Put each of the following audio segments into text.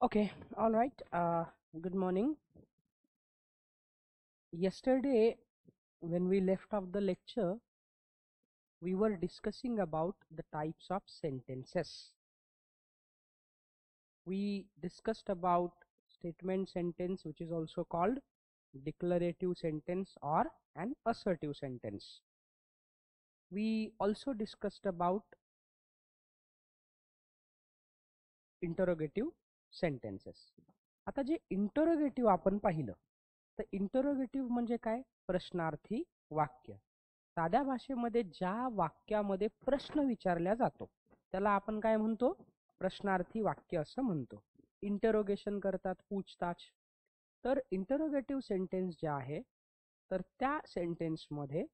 Okay, all right. Good morning. Yesterday, when we left off the lecture, we were discussing about the types of sentences. We discussed about statement sentence, which is also called declarative sentence or an assertive sentence. We also discussed about interrogative sentences. आता जे interrogative आपण पाहिलं तर interrogative म्हणजे काय? प्रश्नार्थी वाक्य. साध्या भाषेमध्ये ज्या वाक्यामध्ये प्रश्न विचारला जातो त्याला आपण काय म्हणतो? प्रश्नार्थी वाक्य असं म्हणतो. इंटरोगेशन करतात, पूछताछ. तर इंटरोगेटिव्ह सेंटेन्स जे आहे तर त्या सेंटेन्समध्ये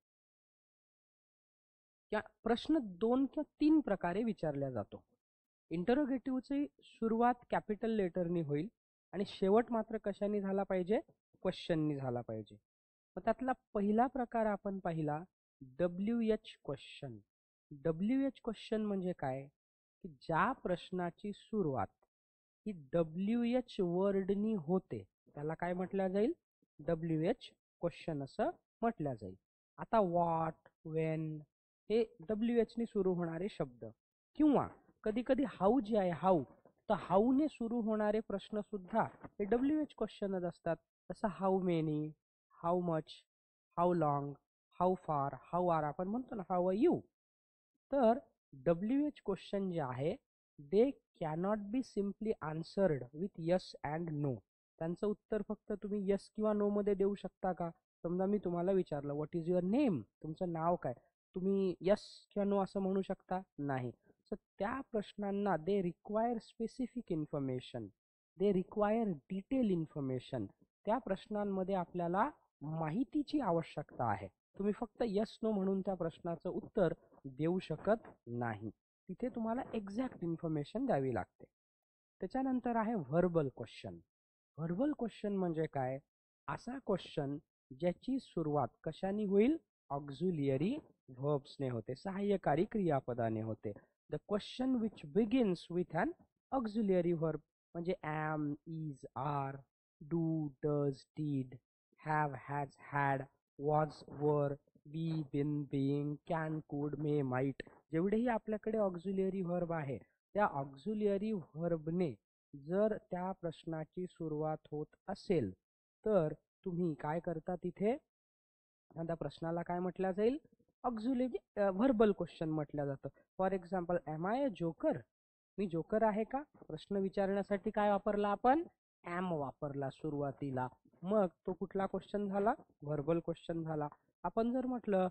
प्रश्न 2 किंवा 3 प्रकारे विचारला जातो. इंटरोगेटिव्हची सुरुवात कॅपिटल लेटरनी होईल आणि शेवट मात्र कशाने झाला पाहिजे? क्वेश्चननी झाला पाहिजे. मग त्यातला पहिला प्रकार आपण पाहिला WH क्वेश्चन. WH क्वेश्चन म्हणजे काय? की ज्या प्रश्नाची सुरुवात ही WH वर्डनी होते त्याला काय म्हटलं जाईल? WH क्वेश्चन असं म्हटलं जाईल. आता व्हॉट, वेन हे WH ने सुरू होणारे शब्द किंवा कधी कधी हाऊ जे आहे हाऊ, तर हाऊने सुरू होणारे प्रश्न सुद्धा हे WH क्वेश्चनच असतात. जसं how many, how much, how long, how far, how are आपण म्हणतो ना हाऊ आर यू. तर WH क्वेश्चन जे आहे they cannot be simply answered with yes and no. त्यांचं उत्तर फक्त तुम्ही यस किंवा नो मध्ये देऊ शकता का? समजा मी तुम्हाला विचारलं व्हॉट इज युअर नेम, तुमचं नाव काय, तुम्ही यस किंवा नो असं म्हणू शकता? नाही. सो त्या प्रश्नांना they require specific information, they require detail information. त्या प्रश्नांमध्ये आपल्याला माहितीची आवश्यकता आहे. तुम्ही फक्त यस नो म्हणून त्या प्रश्नाचं उत्तर देऊ शकत नाही. तिथे तुम्हाला एक्झॅक्ट इन्फॉर्मेशन द्यावी लागते. त्याच्यानंतर आहे व्हर्बल क्वेश्चन. व्हर्बल क्वेश्चन म्हणजे काय? असा क्वेश्चन ज्याची सुरुवात कशाने होईल? ऑक्झिलियरी व्हर्ब्सने होते, सहाय्यकारी क्रियापदाने होते. The question which begins with an auxiliary verb म्हणजे am, is, are, do, does, did, have, has, had, was, were, be, bin, being, can, कुड, मे, माईट. जेवढेही आपल्याकडे ऑक्झिलियरी व्हर्ब आहे त्या ऑक्झिलियरी व्हर्बने जर त्या प्रश्नाची सुरुवात होत असेल तर तुम्ही काय करता? तिथे त्या प्रश्नाला काय म्हटलं जाईल? ऑक्झिलियरी व्हर्बल क्वेश्चन म्हटलं जातं. For example, am I a joker, मी जोकर आहे का? प्रश्न विचारण्यासाठी काय वापरला आपण? एम वापरला सुरुवातीला. मग तो कुठला क्वेश्चन झाला? व्हर्बल क्वेश्चन झाला. आपण जर म्हटलं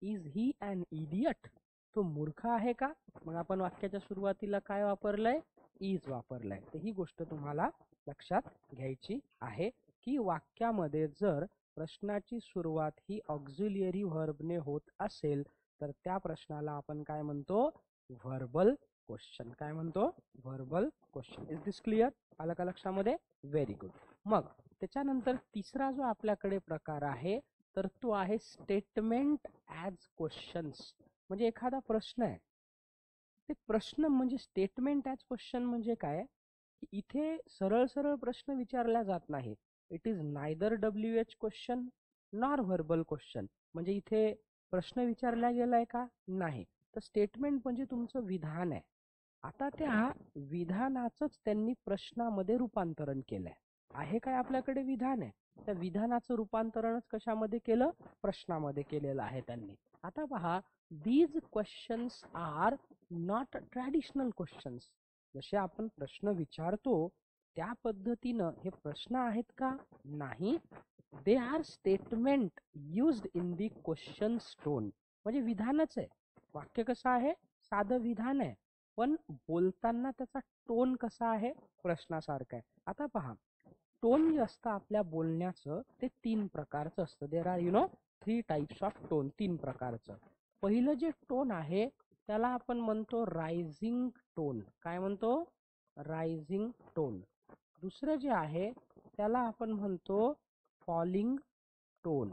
इज ही अन इडियट, तो मूर्ख आहे का? मग आपण वाक्याच्या सुरुवातीला काय वापरलंय? इज वापरलंय. तर ही गोष्ट तुम्हाला लक्षात घ्यायची आहे की वाक्यामध्ये जर प्रश्नाची सुरुवात ही ऑक्झिलियरी व्हर्बने होत असेल तर त्या प्रश्नाला आपण काय म्हणतो? Verbal question. काय म्हणतो? Verbal question. Is this clear? आलं का लक्षामध्ये? Very good. मग त्याच्यानंतर तिसरा जो आपल्याकडे प्रकार आहे तर तो आहे स्टेटमेंट ॲज क्वेश्चन्स. म्हणजे एखादा प्रश्न आहे ते प्रश्न म्हणजे स्टेटमेंट ॲज क्वेश्चन म्हणजे काय? इथे सरळ सरळ प्रश्न विचारला जात नाही. It is neither WH question nor verbal question. म्हणजे इथे प्रश्न विचारला गेलाय का? नाही. तर स्टेटमेंट म्हणजे तुमचं विधान आहे. आता त्या विधानाचंच त्यांनी प्रश्नामध्ये रूपांतरण केलंय. आहे काय आपल्याकडे विधान आहे, त्या विधानाचं रूपांतरणच कशामध्ये केलं? प्रश्नामध्ये केलेलं आहे त्यांनी. आता पहा, these questions are not traditional questions. जसे आपण प्रश्न विचारतो त्या पद्धतीनं हे प्रश्न आहेत का? नाही. They are statement used in the question tone. म्हणजे विधानच आहे. वाक्य कसं आहे? साधं विधान आहे, पण बोलताना त्याचा टोन कसा आहे? प्रश्नासारखा आहे. आता पहा, टोन जे असतं आपल्या बोलण्याचं ते 3 प्रकारचं असतं. There are 3 types of tone. 3 प्रकारचं. पहिलं जे टोन आहे त्याला आपण म्हणतो रायझिंग टोन. काय म्हणतो? Rising tone. दुसरं जे आहे त्याला आपण म्हणतो फॉलिंग टोन.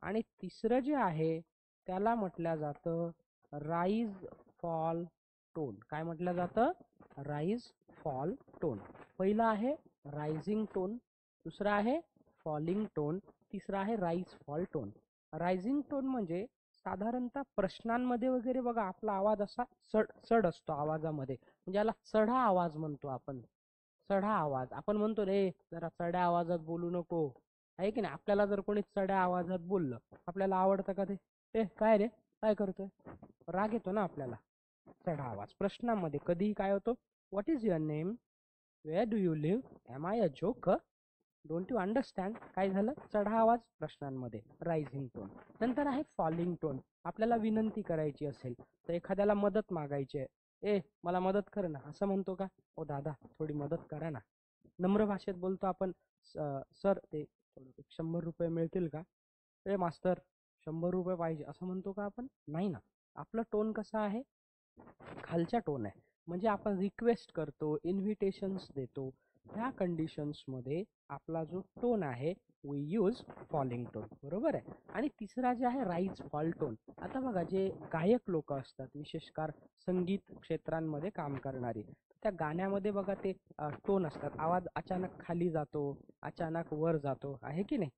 आणि तिसरं जे आहे त्याला म्हटलं जातं राईज, फॉल, टोन. काय म्हटलं जातं? Rise fall tone. पहिला आहे रायझिंग टोन, दुसरा आहे फॉलिंग टोन, तिसरा आहे rise fall tone. Rising tone म्हणजे साधारणतः प्रश्नांमध्ये वगैरे बघा आपला आवाज असा चढ असतो आवाजामध्ये, म्हणजे याला चढा आवाज म्हणतो आपण. चढा आवाज आपण म्हणतो रे जरा चढ्या आवाजात बोलू नको, आहे की नाही? आपल्याला जर कोणी चढ्या आवाजात बोललं आपल्याला आवडतं का? ते काय रे काय करतोय, राग येतो ना आपल्याला. चढा आवाज. प्रश्नांमध्ये कधीही काय होतो? What is your name, where do you live, am I a joker, don't you understand. काय झालं? चढा आवाज प्रश्नांमध्ये, रायझिंग टोन. नंतर आहे फॉलिंग टोन. आपल्याला विनंती करायची असेल तर एखाद्याला मदत मागायची आहे, ए मला मदत कर ना, असं म्हणतो का? ओ दादा थोडी मदत करा ना. नम्र भाषेत बोलतो आपण, सर ते 100 रुपये मिळतील का? ए मास्तर 100 रुपये पाहिजे, असं म्हणतो का आपण? नाही ना. आपला टोन कसा आहे? खालच्या टोन आहे. म्हणजे आपण रिक्वेस्ट करतो, इन्व्हिटेशन्स देतो, ह्या कंडिशन्समध्ये आपला जो टोन आहे वी यूज फॉलिंग टोन. बरोबर आहे. आणि तिसरा जे आहे राईज फॉल टोन. आता बघा जे गायक लोक असतात, विशेषकर संगीत क्षेत्रांमध्ये काम करणारी, त्या गाण्यामध्ये बघा ते टोन असतात. आवाज अचानक खाली जातो, अचानक वर जातो, आहे की नाही?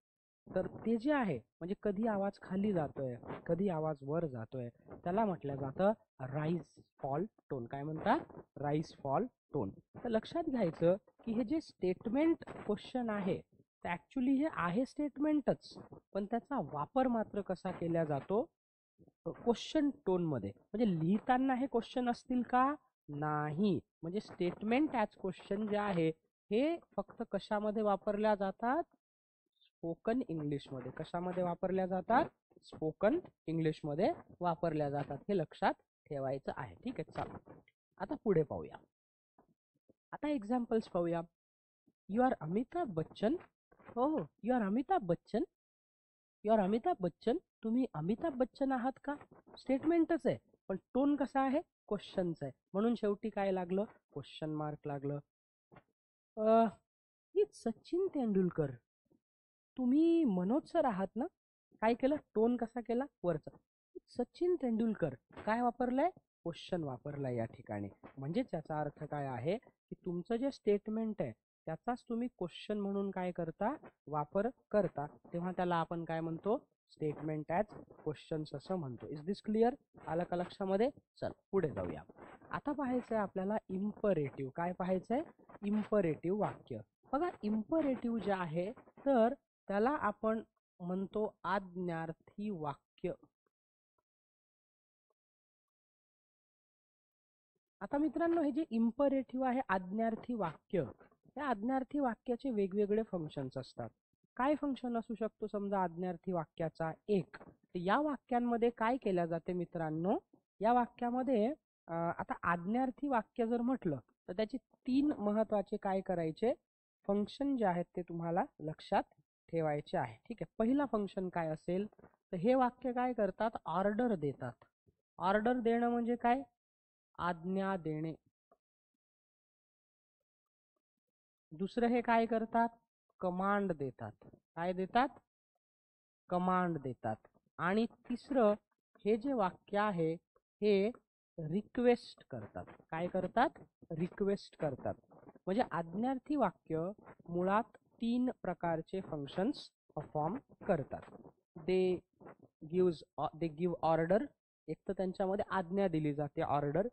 तर ते जे आहे म्हणजे कधी आवाज खाली जातोय, कधी आवाज वर जातोय, त्याला म्हटलं जातं राईज फॉल टोन. काय म्हणतात? Rise fall tone. तर लक्षात घ्यायचं की हे जे स्टेटमेंट क्वेश्चन आहे ते ऍक्च्युली हे आहे स्टेटमेंटच, पण त्याचा वापर मात्र कसा केला जातो? क्वेश्चन टोन मध्ये. म्हणजे लिहिताना हे क्वेश्चन असतील का? नाही. म्हणजे स्टेटमेंट ॲज क्वेश्चन जे आहे हे फक्त कशामध्ये वापरल्या जातात? स्पोकन इंग्लिशमध्ये. कशामध्ये वापरल्या जातात? स्पोकन इंग्लिशमध्ये वापरल्या जातात. हे लक्षात ठेवायचं आहे. ठीक आहे, चला आता पुढे पाहूया. आता एक्झाम्पल्स पाहूया. You are Amitabh Bachchan. हो हो, you are Amitabh Bachchan. You are Amitabh Bachchan. तुम्ही अमिताभ बच्चन आहात का? स्टेटमेंटच आहे, पण टोन कसा आहे? क्वेश्चनचा आहे. म्हणून शेवटी काय लागलं? क्वेश्चन मार्क लागलं. ही सचिन तेंडुलकर. तुम्ही मनोज सर आहात ना? काय केलं? टोन कसा केला? वरचा. सचिन तेंडुलकर. काय वापरलंय? क्वेश्चन वापरलाय या ठिकाणी. म्हणजेच याचा अर्थ काय आहे की तुमचं जे स्टेटमेंट आहे त्याचाच तुम्ही क्वेश्चन म्हणून काय करता? वापर करता. तेव्हा त्याला आपण काय म्हणतो? स्टेटमेंट ॲज क्वेश्चन्स असं म्हणतो. Is this clear? आलं का लक्षामध्ये? चल पुढे जाऊया. आता पाहायचंय आपल्याला इम्परेटिव्ह. काय पाहायचंय? इम्परेटिव्ह वाक्य. बघा इम्परेटिव्ह जे आहे तर त्याला आपण म्हणतो आज्ञार्थी वाक्य. आता मित्रांनो हे जे इम्परेटिव्ह आहे आज्ञार्थी वाक्य, त्या आज्ञार्थी वाक्याचे वेगवेगळे फंक्शन्स असतात. काय फंक्शन असू शकतो समजा आज्ञार्थी वाक्याचा? एक, या वाक्यांमध्ये काय केल्या जाते मित्रांनो? या वाक्यामध्ये आता आज्ञार्थी वाक्य जर म्हटलं तर त्याचे 3 महत्वाचे काय करायचे फंक्शन जे आहेत ते तुम्हाला लक्षात ठेवायचे आहे. ठीक आहे. पहिला फंक्शन काय असेल तर हे वाक्य काय करतात? ऑर्डर देतात. ऑर्डर देणं म्हणजे काय? आज्ञा देणे. दुसरं हे काय करतात? कमांड देतात. काय देतात? कमांड देतात. आणि तिसरं हे जे वाक्य आहे हे रिक्वेस्ट करतात. काय करतात? रिक्वेस्ट करतात. म्हणजे आज्ञार्थी वाक्य मुळात 3 प्रकारचे फंक्शन्स परफॉर्म करतात. They give order. एक तर त्यांच्यामध्ये आज्ञा दिली जाते, ऑर्डर,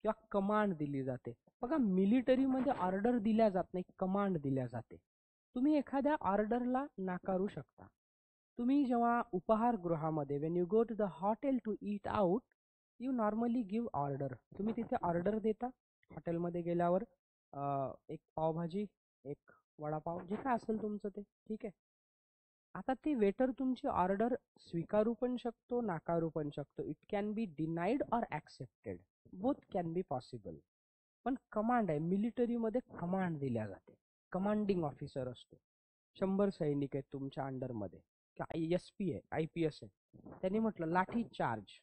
किंवा कमांड दिली जाते. बघा मिलिटरीमध्ये ऑर्डर दिल्या जात नाही, कमांड दिल्या जाते. तुम्ही एखाद्या ऑर्डरला नाकारू शकता. तुम्ही जेव्हा उपहारगृहामध्ये when you go to the hotel to eat out you normally give order. तुम्ही तिथे ऑर्डर देता हॉटेलमध्ये गेल्यावर, एक पावभाजी, एक वडापाव, जे काय असेल तुमचं ते. ठीक आहे. आता ते वेटर तुमची ऑर्डर स्वीकारू पण शकतो, नाकारू पण शकतो. It can be denied or accepted, both can be possible. पण कमांड आहे, मिलिटरीमध्ये कमांड दिल्या जाते. कमांडिंग ऑफिसर असतो. 100 सैनिक आहेत तुमच्या अंडरमध्ये, SP आहे, IPS आहे. त्यांनी म्हटलं लाठी चार्ज.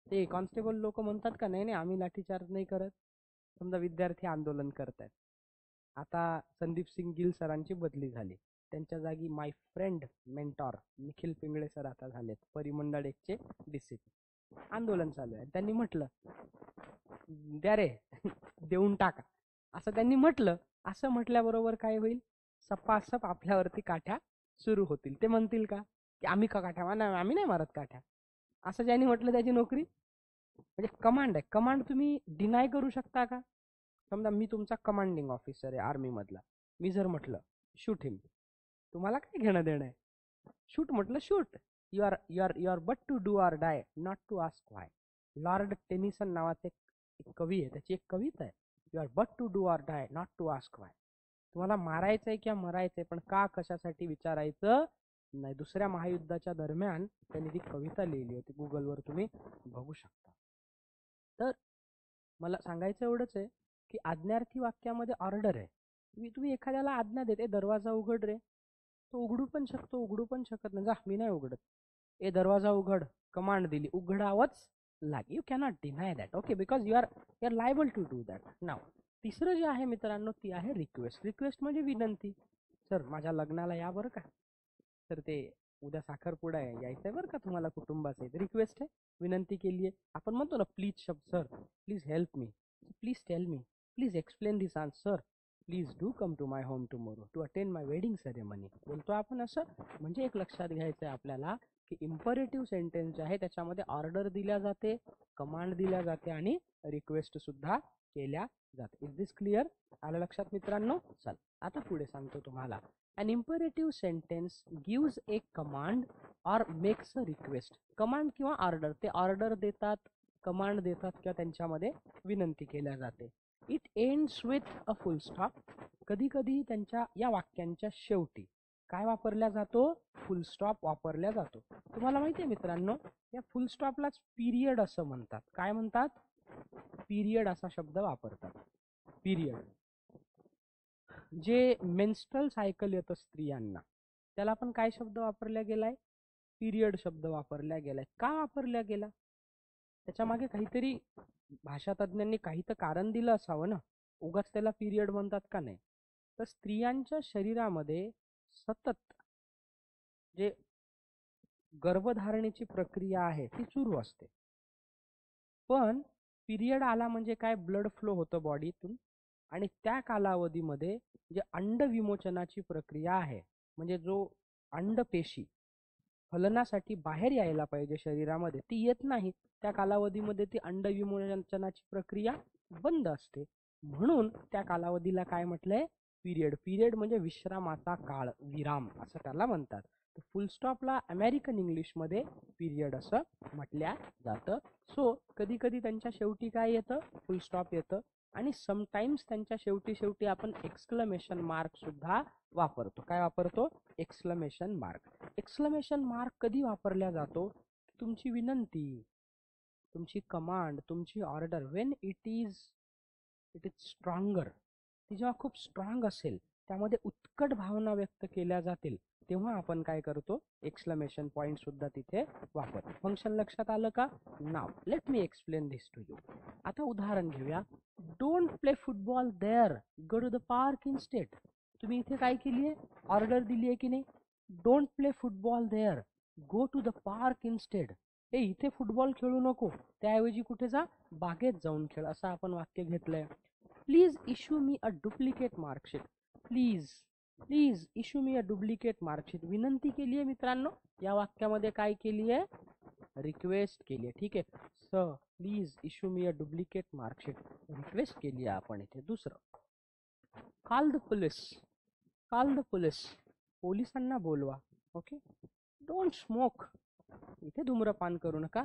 ते कॉन्स्टेबल लोक म्हणतात का नाही नाही आम्ही लाठी चार्ज नाही करत. समजा विद्यार्थी आंदोलन करतायत. आता संदीप सिंग गिल सरांची बदली झाली, त्यांच्या जागी my friend mentor Nikhil Pingale sir आता झालेत परिमंडळ 1 चे DC. आंदोलन चालू आहे. त्यांनी म्हटलं द्या रे देऊन टाका असं त्यांनी म्हटलं. असं म्हटल्याबरोबर काय होईल, सपासप आपल्यावरती काठ्या सुरू होतील. ते म्हणतील का की आम्ही का काठ्या, आम्ही नाही मारत काठ्या. असं ज्यांनी म्हटलं त्याची नोकरी. म्हणजे कमांड आहे, कमांड तुम्ही डिनाय करू शकता का? समजा मी तुमचा कमांडिंग ऑफिसर आहे आर्मी मधला, मी जर म्हटलं शूट हिम, तुम्हाला काय घेणं देणं आहे? शूट म्हटलं shoot. You are but to do or die, not to ask why. Lord Tennyson नावाचे एक कवी आहे, त्याची एक कविता आहे, you are but to do or die, not to ask why. तुम्हाला मारायचंय किंवा मरायचंय, पण का कशासाठी विचारायचं नाही. दुसऱ्या महायुद्धाच्या दरम्यान त्यांनी ती कविता लिहिली होती, गुगलवर तुम्ही बघू शकता. तर मला सांगायचं एवढंच आहे की आज्ञार्थी वाक्यामध्ये ऑर्डर आहे. तुम्ही एखाद्याला आज्ञा देते, दरवाजा उघड रे, तो उघडू पण शकतो, उघडू पण शकत नाही. जा मी नाही उघडत. ए दरवाजा उघड, कमांड दिली, उघडावंच लागेल. You cannot deny that. Okay, because you are liable to do that. नाव तिसरं जे आहे मित्रांनो, ती आहे रिक्वेस्ट. रिक्वेस्ट म्हणजे विनंती. सर माझ्या लग्नाला या बरं का, तर ते उद्या साखरपुडा आहे, यायचंय बरं का तुम्हाला कुटुंबाचे. रिक्वेस्ट आहे, विनंती केली आहे. आपण म्हणतो ना प्लीज शब्द, sir please help me, please tell me, please explain this answer, please do come to my home tomorrow to attend my wedding ceremony. बोलतो आपण असं. म्हणजे एक लक्षात घ्यायचं आहे आपल्याला की इम्परेटिव्ह सेंटेन्स जे आहे त्याच्यामध्ये ऑर्डर दिल्या जाते, कमांड दिल्या जाते आणि रिक्वेस्ट सुद्धा केल्या जाते. Is this clear? आलं लक्षात मित्रांनो? चल आता पुढे सांगतो तुम्हाला. An imperative sentence gives a command or makes a request. Command किंवा ऑर्डर, ते ऑर्डर देतात, कमांड देतात किंवा त्यांच्यामध्ये विनंती केल्या जाते. It ends with a full stop. कधी कधी त्यांच्या या वाक्यांच्या शेवटी काय वापरल्या जातो? फुल स्टॉप वापरल्या जातो. तुम्हाला माहिती आहे मित्रांनो, या फुल स्टॉपलाच पिरियड असं म्हणतात. काय म्हणतात? पिरियड असा शब्द वापरतात. पिरियड. जे मेन्स्ट्रल सायकल येतं स्त्रियांना, त्याला पण काय शब्द वापरला गेलाय? पिरियड शब्द वापरला गेलाय. का वापरला गेला? त्याच्या मागे काहीतरी भाषा तज्ञांनी काही तर कारण दिलं असावं ना. उगाच त्याला पिरियड म्हणतात का नाही? तर स्त्रियांच्या शरीरामध्ये सतत जे गर्भधारणेची प्रक्रिया आहे ती सुरू असते. पण पिरियड आला म्हणजे काय? ब्लड फ्लो होतं बॉडीतून, आणि त्या कालावधीमध्ये जे अंड विमोचनाची प्रक्रिया आहे, म्हणजे जो अंडपेशी फलनासाठी बाहेर यायला पाहिजे शरीरामध्ये, ती येत नाही. त्या कालावधीमध्ये ती अंड विमोचनाची प्रक्रिया बंद असते. म्हणून त्या कालावधीला काय म्हटलंय? पिरियड. पिरियड म्हणजे विश्रामाचा काळ, विराम असं त्याला म्हणतात. फुल स्टॉपला अमेरिकन इंग्लिश मध्ये पिरियड असं म्हटल्या जातं. सो कधी कधी त्यांच्या शेवटी काय येतं? फुल स्टॉप येतं. आणि समटाइम्स त्यांच्या शेवटी शेवटी आपण एक्सक्लेमेशन मार्क सुद्धा वापरतो. काय वापरतो? Exclamation mark. एक्सक्लेमेशन मार्क कधी वापरला जातो? तुमची विनंती, तुमची कमांड, तुमची order, Wien it is stronger, ती जेव्हा खूप स्ट्रॉंग असेल, त्यामध्ये उत्कट भावना व्यक्त केल्या जातील, तेव्हा आपण काय करतो? एक्सक्लेमेशन पॉइंट सुद्धा तिथे वापरतो. फंक्शन लक्षात आलं का? नाव let me explain this to you. आता उदाहरण घेऊया. Don't play football there, go to the park instead. तुम्ही इथे काय केली आहे? ऑर्डर दिली आहे की नाही? Don't play football there, go to the park instead. हे इथे फुटबॉल खेळू नको, त्याऐवजी कुठे जा? बागेत जाऊन खेळ, असं आपण वाक्य घेतलंय. Please issue me a duplicate marksheet. Please please issue me a duplicate marksheet. विनंती केली आहे मित्रांनो. या वाक्यामध्ये काय केली आहे? रिक्वेस्ट केली आहे. ठीक आहे. Sir please issue me a duplicate marksheet, request केली आहे आपण इथे. दुसरं, call the police. Call the police, पोलिसांना बोलवा. ओके. डोंट स्मोक, इथे धूम्रपान करू नका.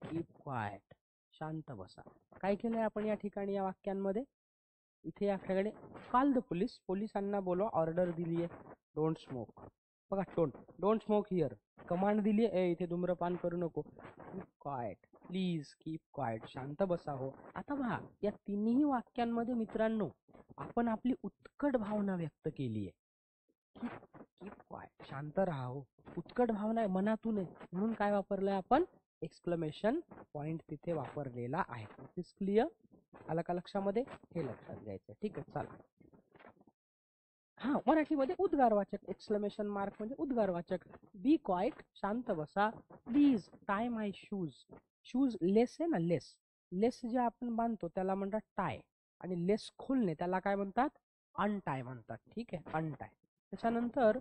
कीप क्वाइट, शांत बसा. काय केलंय आपण या ठिकाणी या वाक्यांमध्ये? इथे या ठिकाणी कॉल द पोलीस, पोलिसांना बोलवा, ऑर्डर दिली आहे. डोंट स्मोक, बघा डोंट स्मोक हिअर, कमांड दिली आहे, इथे धूम्रपान करू नको. Keep quiet, please keep quiet, शांत बसा हो. आता पहा, या तिन्ही वाक्यांमध्ये मित्रांनो आपण आपली उत्कट भावना व्यक्त केली आहे. कीप क्वाइट, शांत राहा हो. उत्कट भावना आहे, मनातून आहे, म्हणून काय वापरलंय आपण? एक्सक्लेमेशन पॉइंट तिथे वापरलेला आहे. Is clear? आलं का लक्षामध्ये? हे लक्षात घ्यायचं. ठीक आहे, चला. हा, मराठीमध्ये उद्गारवाचक. एक्सक्लेमेशन मार्क म्हणजे उद्गारवाचक. बी क्वाइट, शांत बसा. Please tie my shoes, shoes lace आहे ना, लेस लेस जे आपण बांधतो त्याला म्हणतात टाय, आणि लेस खोलणे त्याला काय म्हणतात, अनटाय म्हणतात. ठीक आहे, अनटाय. त्याच्यानंतर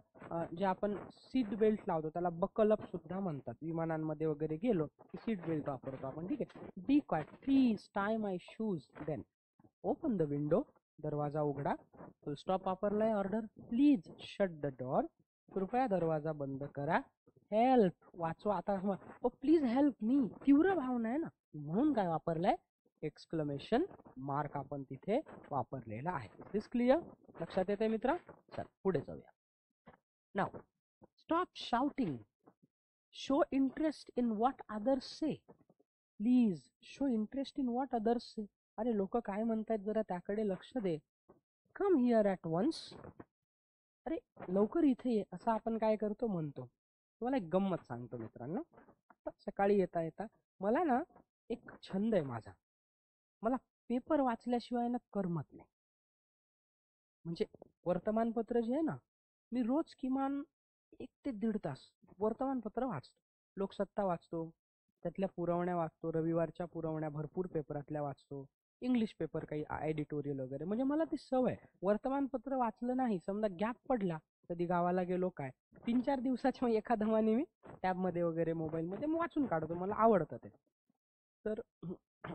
जे आपण सीट बेल्ट लावतो त्याला बकल अप सुद्धा म्हणतात. विमानांमध्ये वगैरे गेलो की सीट बेल्ट वापरतो आपण. ठीक आहे. Be quiet, please tie my shoes, then open the window, दरवाजा उघडा. फुल स्टॉप वापरलाय. Order, please shut the door, कृपया दरवाजा बंद करा. हेल्प, वाचवा. आता प्लीज हेल्प मी, तीव्र भावना आहे ना, म्हणून काय वापरलंय, एक्सक्लेमेशन मार्क आपण तिथे वापरलेला आहे. दिस क्लिअर, लक्षात येते मित्रा? चल पुढे जाऊया. Now, stop shouting, show interest in what others say. Please show interest in what others say. अरे लोक काय म्हणतायत जरा त्याकडे लक्ष दे. कम हिअर ॲट वन्स, अरे लवकर इथे ये, असं आपण काय करतो, म्हणतो. तुम्हाला एक गंमत सांगतो मित्रांनो. आता सकाळी येता येता मला ना एक छंद आहे माझा, मला पेपर वाचल्याशिवाय ना करमत नाही. म्हणजे वर्तमानपत्र जे आहे ना, मी रोज किमान 1 ते 1.5 तास वर्तमानपत्र वाचतो. लोकसत्ता वाचतो, त्यातल्या पुरवण्या वाचतो, रविवारच्या पुरवण्या भरपूर पेपरातल्या वाचतो, इंग्लिश पेपर काही एडिटोरियल वगैरे. म्हणजे मला ती सवय. वर्तमानपत्र वाचलं नाही, समजा गॅप पडला, कधी गावाला गेलो काय, 3-4 दिवसाच्या एखादा माने मी टॅबमध्ये वगैरे मोबाईलमध्ये वाचून काढतो, मला आवडतं ते. तर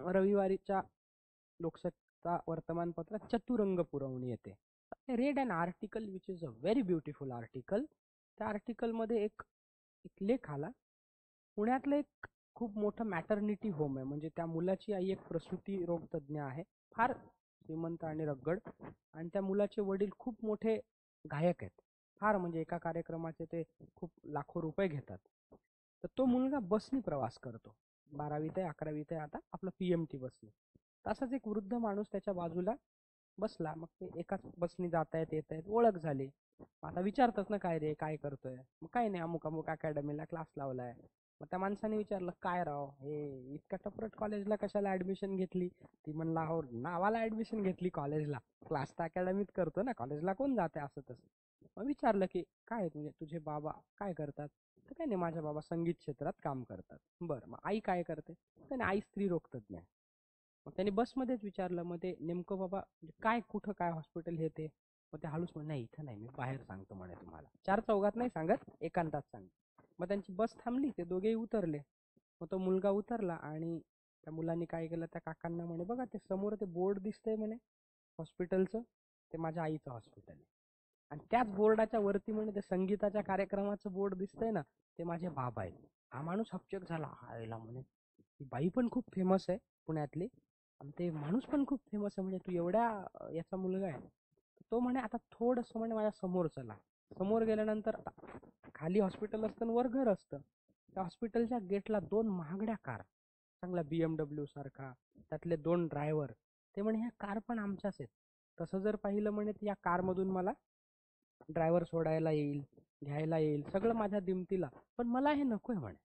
रविवारीच्या लोकसत्ता वर्तमानपत्रात चतुरंग पुरवणी येते. I read an article which is a very beautiful article. त्या आर्टिकलमध्ये एक एक लेख आला. पुण्यातलं एक खूप मोठं मॅटर्निटी होम आहे. म्हणजे त्या मुलाची आई एक प्रसूती रोग तज्ज्ञ आहे, फार श्रीमंत आणि रगड. आणि त्या मुलाचे वडील खूप मोठे गायक आहेत, फार म्हणजे एका कार्यक्रमाचे ते खूप लाखो रुपये घेतात. तर तो मुलगा बसनी प्रवास करतो, 12वीत आहे 11वीत आहे आता, आपलं PMT बसने. तसाच एक वृद्ध माणूस त्याच्या बाजूला बसला. मग ते एकाच बसनी जात आहेत येत आहेत, ओळख झाली. आता विचारतात ना, काय रे काय करतोय, मग काय नाही, अमुक अमुक अकॅडमीला क्लास लावलाय. मग त्या माणसाने विचारलं, काय राव हे इतक्या टपरट कॉलेजला कशाला ऍडमिशन घेतली. ती म्हणला, हो नावाला ऍडमिशन घेतली कॉलेजला, क्लास तर अकॅडमीत करतो ना, कॉलेजला कोण जाते असं तसं. मग विचारलं की काय म्हणजे तुझे बाबा काय करतात. तर काय नाही, माझ्या बाबा संगीत क्षेत्रात काम करतात. बरं, मग आई काय करते. काय नाही, आई स्त्री रोग तज्ज्ञ आहे. मग त्यांनी बसमध्येच विचारलं, मग ते नेमकं बाबा काय कुठं काय हॉस्पिटल हे ते. मग ते हळूच म्हणे, नाही इथं नाही, मी बाहेर सांगतो म्हणे तुम्हाला, 4 चौघात नाही सांगत, एकांतात सांग. मग त्यांची बस थांबली, ते दोघेही उतरले. मग तो मुलगा उतरला आणि त्या मुलांनी काय केलं, त्या काकांना म्हणे, बघा ते समोर ते बोर्ड दिसतंय म्हणे हॉस्पिटलचं, ते माझ्या आईचं हॉस्पिटल आहे. आणि त्याच बोर्डाच्या वरती म्हणे ते संगीताच्या कार्यक्रमाचं बोर्ड दिसतंय ना, ते माझे बाबा आहेत. हा माणूस हपचक झाला, आईला म्हणे ही बाई पण खूप फेमस आहे पुण्यातली, आणि ते माणूस पण खूप फेमस आहे, म्हणजे तू एवढ्या याचा मुलगा आहे. तो म्हणे आता थोडंसं म्हणे माझ्या समोर चला. समोर गेल्यानंतर आता खाली हॉस्पिटल असतं आणि वर घर असतं. त्या हॉस्पिटलच्या गेटला 2 महागड्या कार, चांगल्या BMW सारखा, त्यातले 2 ड्रायव्हर. ते म्हणे ह्या कार पण आमच्याच आहेत. तसं जर पाहिलं म्हणे तर या कारमधून मला ड्रायव्हर सोडायला येईल, घ्यायला येईल, सगळं माझ्या दिमतीला. पण मला हे नकोय म्हणे,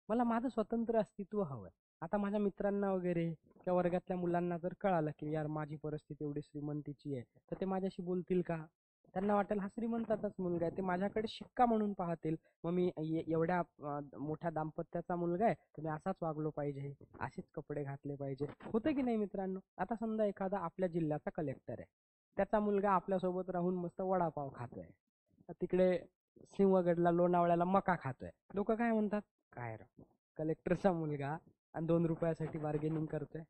मला माझं स्वतंत्र अस्तित्व हवंय. आता माझ्या मित्रांना वगैरे त्या वर्गातल्या मुलांना जर कळालं की यार माझी परिस्थिती एवढी श्रीमंतीची आहे, तर ते माझ्याशी बोलतील का. त्यांना वाटेल हा श्रीमंताचाच मुलगा आहे, ते माझ्याकडे शिक्का म्हणून पाहतील. मग मी एवढ्या मोठ्या दाम्पत्याचा मुलगा आहे, तर मी असाच वागलो पाहिजे, असेच कपडे घातले पाहिजे. होतं की नाही मित्रांनो. आता समजा एखादा आपल्या जिल्ह्याचा कलेक्टर आहे, त्याचा मुलगा आपल्यासोबत राहून मस्त वडापाव खातोय, तिकडे सिंहगडला लोणावळ्याला मका खातोय. लोक काय म्हणतात, काय राव कलेक्टरचा मुलगा आणि 2 रुपयासाठी बार्गेनिंग करतोय.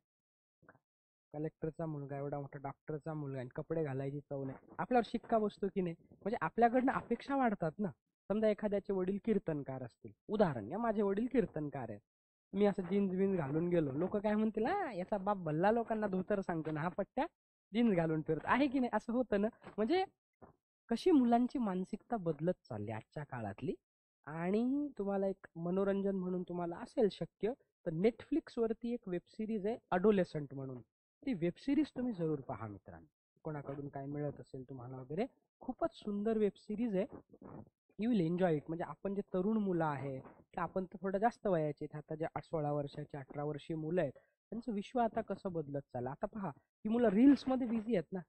कलेक्टरचा मुलगा, एवढा मोठा डॉक्टरचा मुलगा, आणि कपडे घालायची चव नाही, आपल्यावर शिक्का बसतो की नाही. म्हणजे आपल्याकडनं अपेक्षा वाढतात ना. समजा एखाद्याचे वडील कीर्तनकार असतील, उदाहरण या, माझे वडील कीर्तनकार आहेत, मी असं जीन्स बिन्स घालून गेलो, लोक काय म्हणतील, हा याचा बाप भल्ला लोकांना धोतर सांगतो ना, हा पट्ट्या जीन्स घालून फिरत आहे की नाही, असं होतं ना. म्हणजे कशी मुलांची मानसिकता बदलत चालली आजच्या काळातली. आणि तुम्हाला एक मनोरंजन म्हणून तुम्हाला असेल शक्य तर नेटफ्लिक्स वरती एक वेब सिरीज आहे अडोलेसंट म्हणून. ती वेब सिरीज तुम्ही जरूर पहा मित्रांनो, कोणाकडून काय मिळत असेल तुम्हाला वगैरे. खूपच सुंदर वेब सिरीज आहे, यू विल एन्जॉय इट. म्हणजे आपण जे तरुण मुलं आहे, तर आपण तर थोडं जास्त वयाचे, आता जे 16 वर्षाचे 18 वर्षीय मुलं आहेत, त्यांचं विश्व आता कसं बदलत चाललं. आता पहा, ही मुलं रील्समध्ये बिझी आहेत ना.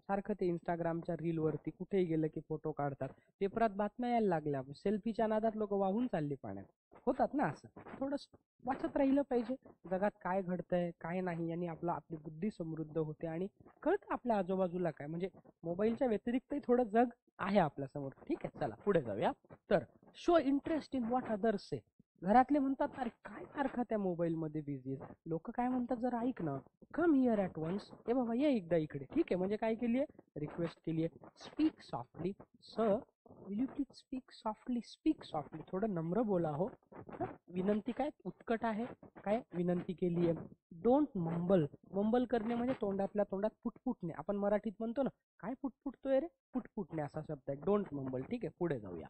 सारखं ते इंस्टाग्रामच्या रीलवरती कुठेही गेलं की फोटो काढतात, पेपरात बातम्या यायला लागल्या, सेल्फीच्या नादात लोक वाहून चालली पाण्यात, होतात ना असं. थोडंस वाचत राहिलं पाहिजे, जगात काय घडतंय काय नाही, आणि आपली बुद्धी समृद्ध होते आणि कळतं आपल्या आजूबाजूला काय, म्हणजे मोबाईलच्या व्यतिरिक्तही थोडं जग आहे आपल्यासमोर. ठीक आहे, चला पुढे जाऊया. तर show interest in what others say. घरातले म्हणतात अरे काय सारखा त्या मोबाईलमध्ये बिझी आहे. लोक काय म्हणतात जरा ऐक ना, कम हिअर ॲट वन्स, ए बाबा ये एकदा इकडे. ठीक आहे, म्हणजे काय केली आहे, रिक्वेस्ट केली आहे. Speak softly sir, will you please speak softly, speak softly, थोडं नम्र बोला हो. विनंती काय उत्कट आहे, काय विनंती केली आहे. डोंट मंबल, मंबल करणे म्हणजे तोंडातल्या तोंडात फुटफुटणे, आपण मराठीत म्हणतो ना काय फुटफुटतोय रे, फुटफुटणे असा शब्द आहे, डोंट मंबल. ठीक आहे, पुढे जाऊया.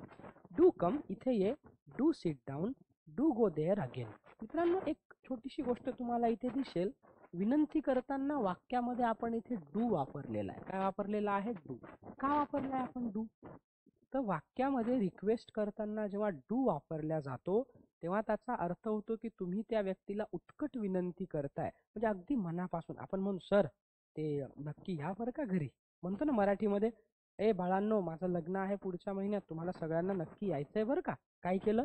डू कम, इथे ये. Do sit down, do go there again. मित्रांनो, एक छोटीशी गोष्ट तुम्हाला इथे दिसेल, विनंती करताना वाक्यामध्ये आपण इथे डू वापरलेला आहे. काय वापरलेला आहे, डू. का वापरला आहे आपण डू, तर वाक्यामध्ये रिक्वेस्ट करताना जेव्हा डू वापरला जातो तेव्हा त्याचा अर्थ होतो की तुम्ही त्या व्यक्तीला उत्कट विनंती करताय, म्हणजे अगदी मनापासून. आपण म्हणू सर ते नक्की या बरं का घरी, म्हणतो ना मराठीमध्ये, ए बाळांनो माझं लग्न आहे पुढच्या महिन्यात, तुम्हाला सगळ्यांना नक्की यायचंय बरं का. काय केलं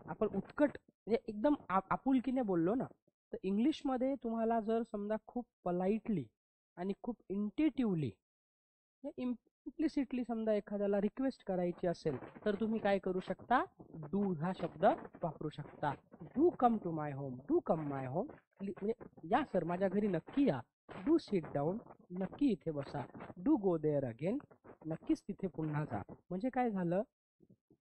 आपण, उत्कट म्हणजे एकदम आपुलकीने बोललो ना. तर इंग्लिशमध्ये तुम्हाला जर समजा खूप पोलाइटली आणि खूप इंटेटिव्हली, इम्प्लिसिटली समजा एखाद्याला रिक्वेस्ट करायची असेल तर तुम्ही काय करू शकता, डू हा शब्द वापरू शकता. Do come to my home, do come my home, म्हणजे या सर माझ्या घरी नक्की या. डू सिट डाऊन, नक्की इथे बसा. डू गो देअर अगेन, नक्कीच तिथे पुन्हा जा. म्हणजे काय झालं,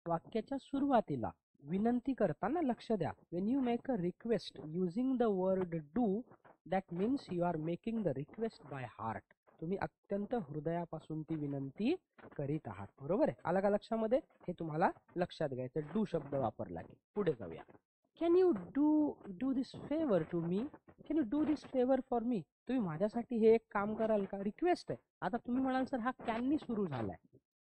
वाक्याच्या सुरुवातीला विनंती करताना लक्ष द्या. When you make a request using the word do, that means you are making the request by heart. तुम्ही अत्यंत हृदयापासून ती विनंती करीत आहात. बरोबर आहे, आलं का लक्षामध्ये, हे तुम्हाला लक्षात घ्यायचं. डू शब्द वापरला की. पुढे जाऊया. Can you do this favour to me, can you do this favour for me, तुम्ही माझ्यासाठी हे एक काम कराल का, रिक्वेस्ट आहे. आता तुम्ही म्हणाल सर हा कॅननी सुरू झालाय,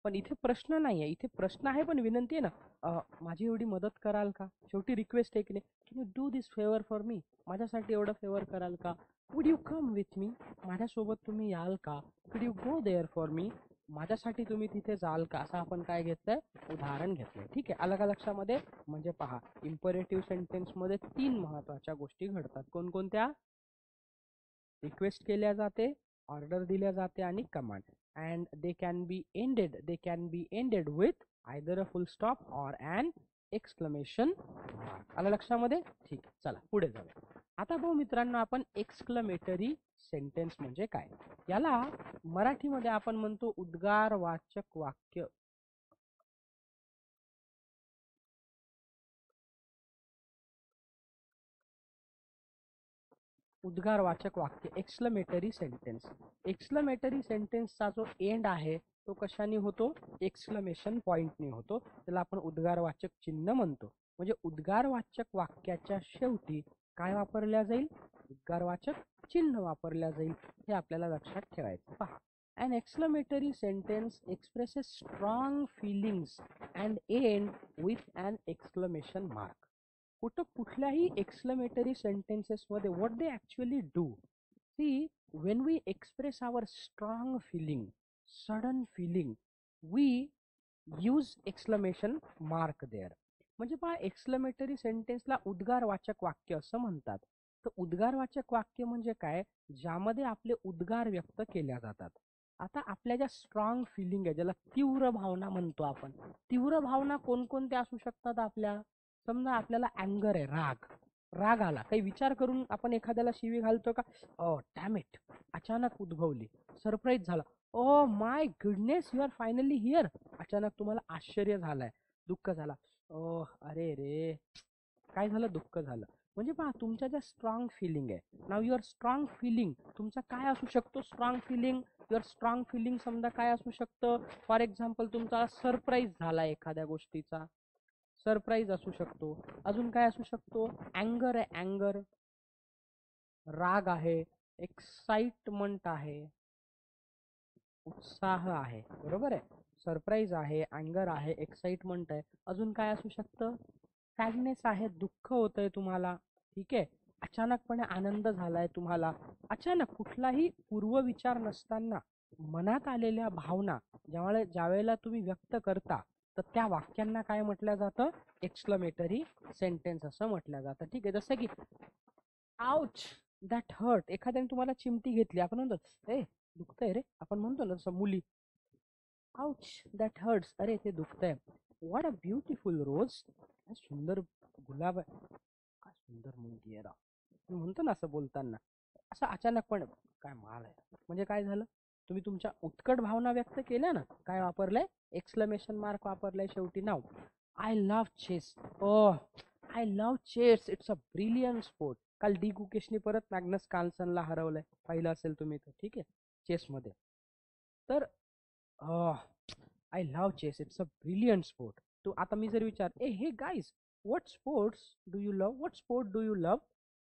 पण इथे प्रश्न नाही आहे, इथे प्रश्न आहे पण विनंती आहे ना. माझी एवढी मदत कराल का, शेवटी रिक्वेस्ट आहे की नाही. Can you do this favour for me, माझ्यासाठी एवढं फेवर कराल का. Would you come with me, माझ्यासोबत तुम्ही याल का. Could you go there for me, माझ्यासाठी तुम्ही तिथे जाल का. असं आपण काय घेतलंय, उदाहरण घेतलंय. ठीक आहे, आलं का लक्षामध्ये. म्हणजे पहा, इम्परेटिव्ह सेंटेन्समध्ये 3 महत्वाच्या गोष्टी घडतात. कोणकोणत्या, रिक्वेस्ट केल्या जाते, ऑर्डर दिल्या जाते आणि command. And they can be ended with either a full stop और अन एक्सक्लेमेशन मार्क. आलं लक्षामध्ये. ठीक आहे, चला पुढे जाऊया. आता भाऊ मित्रांनो, आपण एक्सक्लेमेटरी सेंटेन्स म्हणजे काय, याला मराठीमध्ये आपण म्हणतो उद्गारवाचक वाक्य. उद्गारवाचक वाक्य, एक्सक्लेमेटरी सेंटेन्स. एक्सक्लेमेटरी सेंटेन्सचा जो एंड आहे तो कशाने होतो, एक्सक्लेमेशन पॉइंटने होतो, त्याला आपण उद्गारवाचक चिन्ह म्हणतो. म्हणजे उद्गारवाचक वाक्याच्या शेवटी काय वापरल्या जाईल, उद्गारवाचक चिन्ह वापरल्या जाईल, हे आपल्याला लक्षात ठेवायचं. पहा, an exclamatory sentence expresses strong feelings and end with an exclamation mark. कुठल्याही एक्सक्लेमेटरी सेंटेन्सेस मध्ये what they actually do, see when we express our strong feeling, sudden feeling, we use exclamation mark there. म्हणजे पहा, exclamatory सेंटेन्सला उद्गारवाचक वाक्य असं म्हणतात. तर उद्गारवाचक वाक्य म्हणजे काय, ज्यामध्ये आपले उद्गार व्यक्त केल्या जातात. आता आपल्या ज्या स्ट्रॉंग फिलिंग आहे, ज्याला तीव्र भावना म्हणतो आपण, तीव्र भावना कोणकोणत्या असू शकतात आपल्या. समजा आपल्याला अँगर आहे, राग आला, काही विचार करून आपण एखाद्याला शिवी घालतो का, डॅम इट, अचानक उद्भवली, सरप्राईज झाला, oh my goodness you are finally here, अचानक तुम्हाला आश्चर्य झालंय, दुःख झाला, ओ अरे रे, काय झालं, दुःख झालं. म्हणजे पहा, तुमच्या ज्या स्ट्रॉंग फिलिंग आहे, नाव युअर स्ट्रॉंग फिलिंग, तुमचा काय असू शकतो strong feeling, your strong feeling समजा काय असू शकतं, फॉर एक्झाम्पल तुमचा सरप्राईज झाला एखाद्या गोष्टीचा, सरप्राईज असू शकतो. अजून काय असू शकतो, अँगर आहे, अँगर, राग आहे, एक्साइटमेंट आहे, उत्साह आहे. बरोबर आहे, सरप्राईज आहे, अँगर आहे, एक्साइटमेंट आहे. अजून काय असू शकतं, सॅडनेस आहे, दुःख होतंय तुम्हाला. ठीक आहे, अचानकपणे आनंद झालाय तुम्हाला, अचानक कुठलाही पूर्वविचार नसताना मनात आलेल्या भावना ज्यावेळेला तुम्ही व्यक्त करता तर त्या वाक्यांना काय म्हटलं जातं, एक्सक्लेमेटरी सेंटेन्स असं म्हटलं जातं. ठीक आहे, जसं की आउच दॅट हर्ट, एखाद्याने तुम्हाला चिमटी घेतली, आपण म्हणतो ए दुखतंय रे, आपण म्हणतो ना तसं मुली, आउच दॅट हर्ट्स, अरे ते दुखतंय. व्हॉट अ ब्युटिफुल रोज, काय सुंदर गुलाब आहे, काय सुंदर मुलगी आहे राव, म्हणतो ना असं बोलताना. असं अचानकपणे काय माल आहे, म्हणजे काय झालं, तुम्ही तुमच्या उत्कट भावना व्यक्त केल्या ना, काय वापरलंय, एक्सक्लेमेशन मार्क वापरलंय शेवटी. Now I love chess, oh I love chess, it's a brilliant sport. काल डी गुकेशने परत मॅग्नस कार्लसनला हरवलंय, पाहिलं असेल तुम्ही तर. ठीक आहे, चेसमध्ये. तर I love chess, it's a brilliant sport. तू आता मी जर विचार, ए hey guys, what sports do you love, what sport do you love,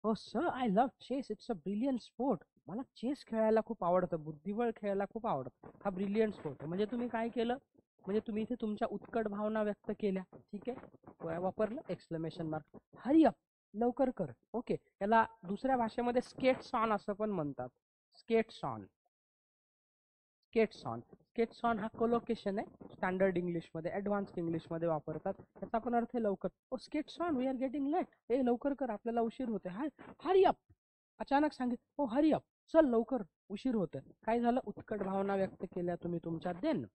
हो sir I love chess, it's a brilliant sport. मला चेस खेळायला खूप आवडतं, बुद्धिबळ खेळायला खूप आवडतं, हा ब्रिलियंट स्पोर्ट आहे. म्हणजे तुम्ही काय केलं, म्हणजे तुम्ही इथे तुमच्या उत्कट भावना व्यक्त केल्या. ठीक आहे, वापरलं एक्सक्लेमेशन मार्क. हरी अप, लवकर कर. ओके, याला दुसऱ्या भाषेमध्ये स्केट्स ऑन असं पण म्हणतात. Skates on, skates on. Skates on हा कोलोकेशन आहे, स्टँडर्ड इंग्लिशमध्ये, ॲडव्हान्स्ड इंग्लिशमध्ये वापरतात. त्याचा पण अर्थ आहे लवकर. Oh skates on, we are getting late, ए लवकर कर, आपल्याला उशीर होते. हरी अप, अचानक सांगितलं, ओ हरी अप, चल लवकर, उशीर होतं. काय झालं, उत्कट भावना व्यक्त केल्या तुम्ही तुमच्या. Then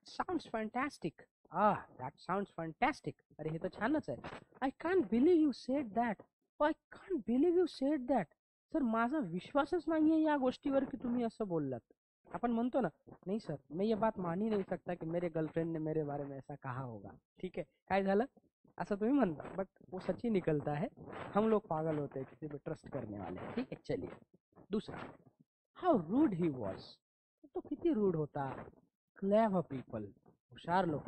sounds fantastic, that sounds fantastic, अरे हे तर छानच आहे. I can't believe you said that, I can't believe you said that, sir माझा विश्वासच नाहीये या गोष्टीवर की तुम्ही असं बोललात. अपन म्हणतो ना, नहीं सर मैं ये बात मान ही नहीं सकता कि मेरे गर्लफ्रेंड ने मेरे बारे में ऐसा कहा होगा. ठीक है, काय झालं, असं तुम्ही म्हणता, बट वो सच ही निकलता है. हम लोग पागल होते हैं किसी पे ट्रस्ट करने वाले. ठीक है, चलिए दूसरा. हाउ रूड ही वॉज, तो किती रूड होता. क्लेवर पीपल, हुशार लोक.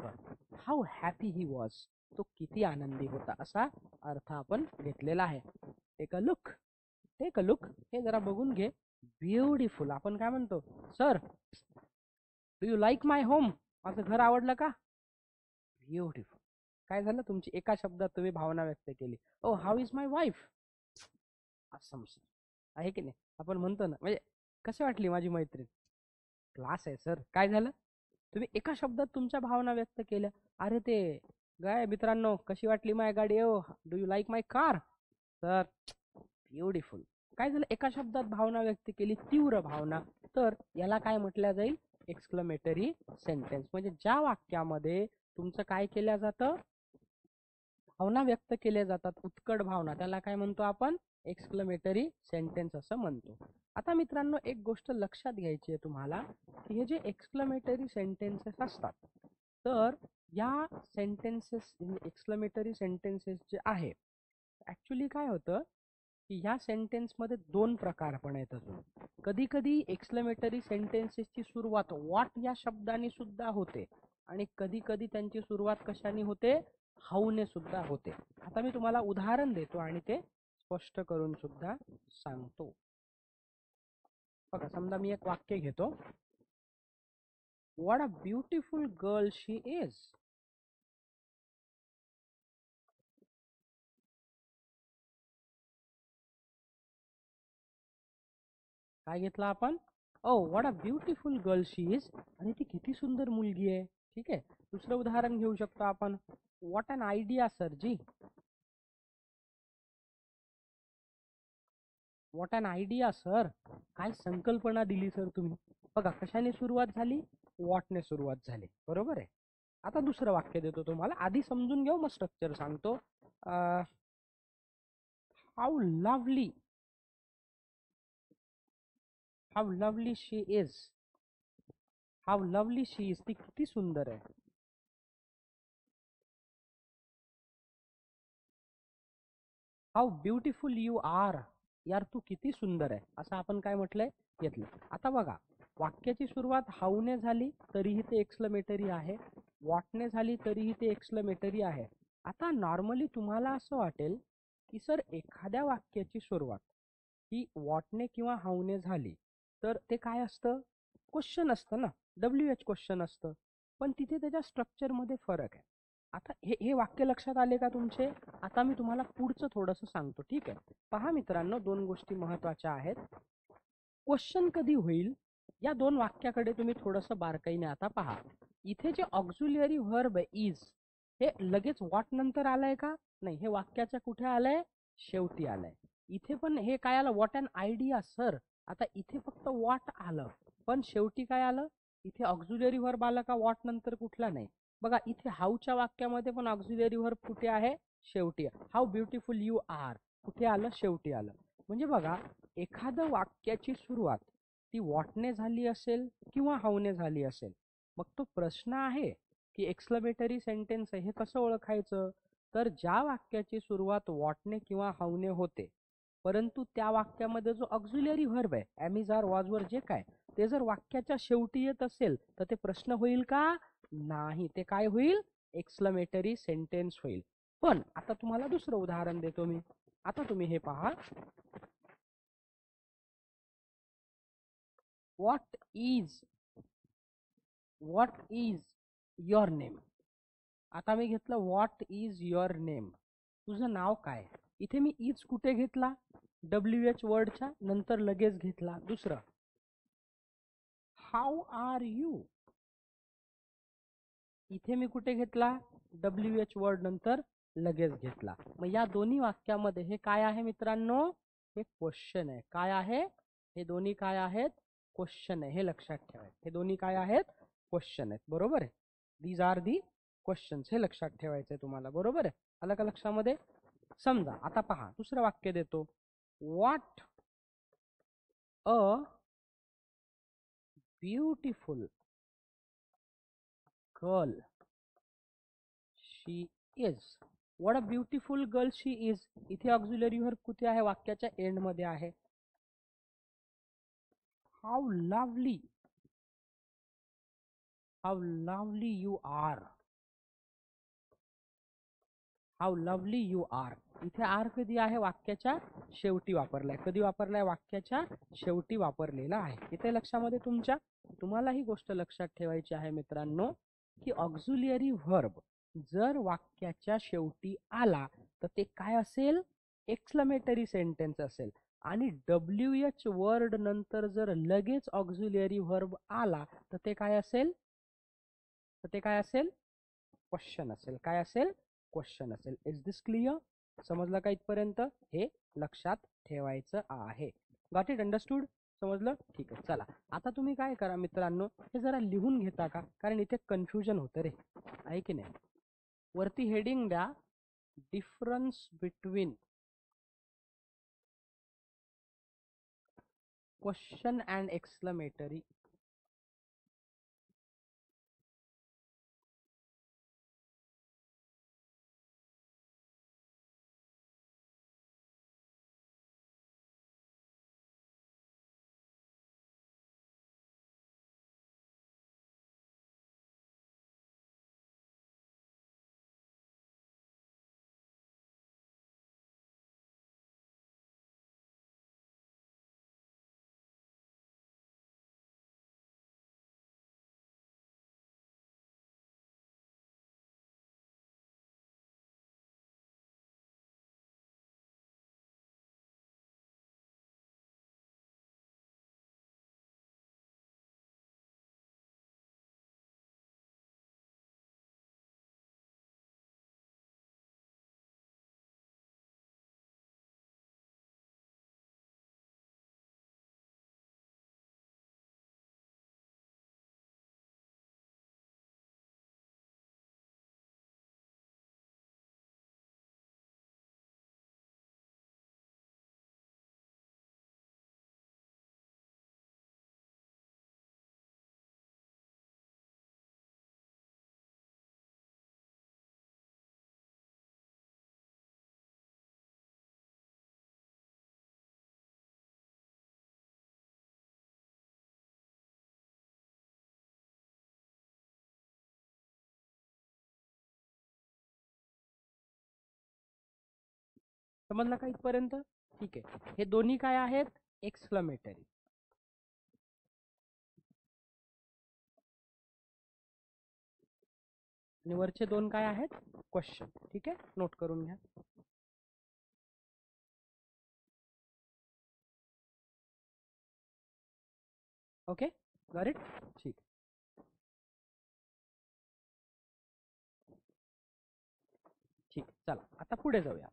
हाऊ हॅपी ही वॉज, तो किती आनंदी होता, असा अर्थ आपण घेतलेला आहे. Take a look, take a look, हे जरा बघून घे. ब्युटिफुल, आपण काय म्हणतो, sir do you like my home, माझं घर आवडलं का. ब्युटिफुल, काय झालं, तुमची एका शब्दात तुम्ही भावना व्यक्त केली. Oh how is my wife, awesome, आहे की नाही. आपण म्हणतो ना, म्हणजे कशी वाटली माझी मैत्रीण, क्लास आहे सर. काय झालं, तुम्ही एका शब्दात तुमच्या भावना व्यक्त केल्या. अरे ते काय मित्रांनो, कशी वाटली माझी गाडी, oh do you like my car, sir beautiful. काय झालं, एका शब्दात भावना व्यक्त केली, तीव्र भावना. तर याला काय म्हटलं जाईल, एक्सक्लेमेटरी सेंटेन्स. म्हणजे ज्या वाक्यामध्ये तुमचं काय केल्या जातं, भावना व्यक्त केल्या जातात, उत्कट भावना, त्याला काय म्हणतो आपण, एक्सक्लेमेटरी सेंटेन्स असं म्हणतो. आता मित्रांनो, एक गोष्ट लक्षात घ्यायची आहे तुम्हाला, की हे जे एक्सक्लेमेटरी सेंटेन्सेस असतात, तर या सेंटेन्सेस, एक्सक्लेमेटरी सेंटेन्सेस जे आहे, ऍक्च्युली काय होतं की ह्या सेंटेन्समध्ये दोन प्रकार पण आहेत अजून. कधी कधी एक्सक्लेमेटरी सेंटेन्सेसची सुरुवात व्हॉट या शब्दाने सुद्धा होते, आणि कधी कधी त्यांची सुरुवात कशाने होते, हाऊने सुद्धा होते. आता मी तुम्हाला उदाहरण देतो आणि ते स्पष्ट करून सुद्धा सांगतो. बघा, समजा मी एक वाक्य घेतो, what a beautiful girl she is. काय घेतला आपण, oh what a beautiful girl she is, आणि ती किती सुंदर मुलगी आहे. ठीक आहे, दुसरं उदाहरण घेऊ शकतो आपण, what an idea sir ji, what an idea sir, काय संकल्पना दिली सर तुम्ही. बघा, कशाने सुरुवात झाली, व्हॉटने सुरुवात झाली, बरोबर आहे. आता दुसरं वाक्य देतो तुम्हाला, आधी समजून घेऊ मग स्ट्रक्चर सांगतो. How lovely, how lovely she is, how lovely she is, ती किती सुंदर आहे. हाऊ ब्युटिफुल यू आर, यार तू किती सुंदर आहे, असं आपण काय म्हटलंय, घेतलं. आता बघा, वाक्याची सुरुवात हाऊने झाली तरीही ते एक्सक्लेमेटरी आहे, व्हॉटने झाली तरीही ते एक्सक्लेमेटरी आहे. आता नॉर्मली तुम्हाला असं वाटेल की सर एखाद्या वाक्याची सुरुवात ही व्हॉटने किंवा हाऊने झाली तर ते काय असतं, क्वेश्चन असतं ना, WH क्वेश्चन असतं. पण तिथे त्याच्या स्ट्रक्चरमध्ये फरक आहे. आता हे वाक्य लक्षात आले का तुमचे. आता मी तुम्हाला पुढचं थोडंसं सांगतो. ठीक आहे, पहा मित्रांनो, दोन गोष्टी महत्वाच्या आहेत. क्वेश्चन कधी होईल, या दोन वाक्याकडे तुम्ही थोडंसं बारकाईने आता पहा. इथे जे ऑक्झिलिअरी व्हर्ब इज हे लगेच व्हॉट नंतर आलंय का? नाही, हे वाक्याच्या कुठे आलंय? शेवटी आलंय. इथे पण हे काय आलं? What an idea sir. आता इथे फक्त व्हॉट आलं, पण शेवटी काय आलं? इथे ऑक्झिलिअरी व्हर्ब आला का व्हॉट नंतर? कुठला नाही. बघा इथे हाऊच्या वाक्यामध्ये पण ऑक्झिलिअरी व्हर्ब कुठे आहे? शेवटी. हाऊ ब्युटिफुल यू आर कुठे आलं? शेवटी आलं. म्हणजे बघा, एखादं वाक्याची सुरुवात ती व्हॉटने झाली असेल किंवा हाऊने झाली असेल, मग तो प्रश्न आहे की एक्सक्लेमेटरी सेंटेन्स आहे हे कसं ओळखायचं? तर ज्या वाक्याची सुरुवात व्हॉटने किंवा हाऊने होते, परंतु त्या वाक्यामध्ये जो ऑक्झिलिअरी व्हर्ब आहे, am is are was were जे काय, ते जर वाक्याच्या शेवटी येत असेल तर ते प्रश्न होईल का? नाही, ते काय होईल? एक्सक्लेमेटरी सेंटेन्स होईल. पण आता तुम्हाला दुसरं उदाहरण देतो मी. आता तुम्ही हे पहा, व्हॉट इज युअर नेम. आता मी घेतलं व्हॉट इज युअर नेम, तुझं नाव काय? इथे मी इज कुठे घेतला? WH वर्डच्या नंतर लगेच घेतला. दुसरं, हाऊ आर यू, इथे मी कुठे घेतला? WH वर्ड नंतर लगेच घेतला. मग या दोन्ही वाक्यामध्ये हे काय आहे मित्रांनो? हे क्वेश्चन आहे. काय आहे? हे दोन्ही काय आहेत? क्वेश्चन आहे. हे लक्षात ठेवायचं. हे दोन्ही काय आहेत? क्वेश्चन आहेत. बरोबर आहे. These are the questions. हे लक्षात ठेवायचंय तुम्हाला. बरोबर आहे. आलं का लक्षामध्ये? समजा आता पहा, दुसरं वाक्य देतो. What a beautiful girl she is. What a beautiful girl she is. इथे ऑक्झिलरी व्हर्ब कुठे आहे? वाक्याच्या एंड मध्ये आहे. How lovely you are. How lovely you are. इथे आर कधी आहे? वाक्याच्या शेवटी वापरलाय. कधी वापरलाय? वाक्याच्या शेवटी वापरलेला आहे. इथे लक्षामध्ये तुमच्या, तुम्हाला ही गोष्ट लक्षात ठेवायची आहे मित्रांनो, की ऑक्झिलिअरी व्हर्ब जर वाक्याच्या शेवटी आला तर ते काय असेल? एक्सक्लेमेटरी सेंटेन्स असेल. आणि WH वर्ड नंतर जर लगेच ऑक्झिलिअरी व्हर्ब आला तर ते काय असेल? क्वेश्चन असेल. काय असेल? क्वेश्चन असेल. Is this clear? समजलं का इथपर्यंत? हे लक्षात ठेवायचं आहे. Got it? अंडरस्टूड? समजलं? ठीक आहे. चला आता तुम्ही काय करा मित्रांनो, हे जरा लिहून घेता का? कारण इथे कन्फ्युजन होतं रे, आहे की नाही? वरती हेडिंग द्या, difference between question and exclamatory. समजलं का इथपर्यंत? ठीक आहे. हे दोन्ही काय आहेत? एक्सक्लेमेटरी. आणि वरचे दोन काय आहेत? क्वेश्चन. ठीक आहे, नोट करून घ्या. ओके. Got it? ठीक. ठीक, चला आता पुढे जाऊया.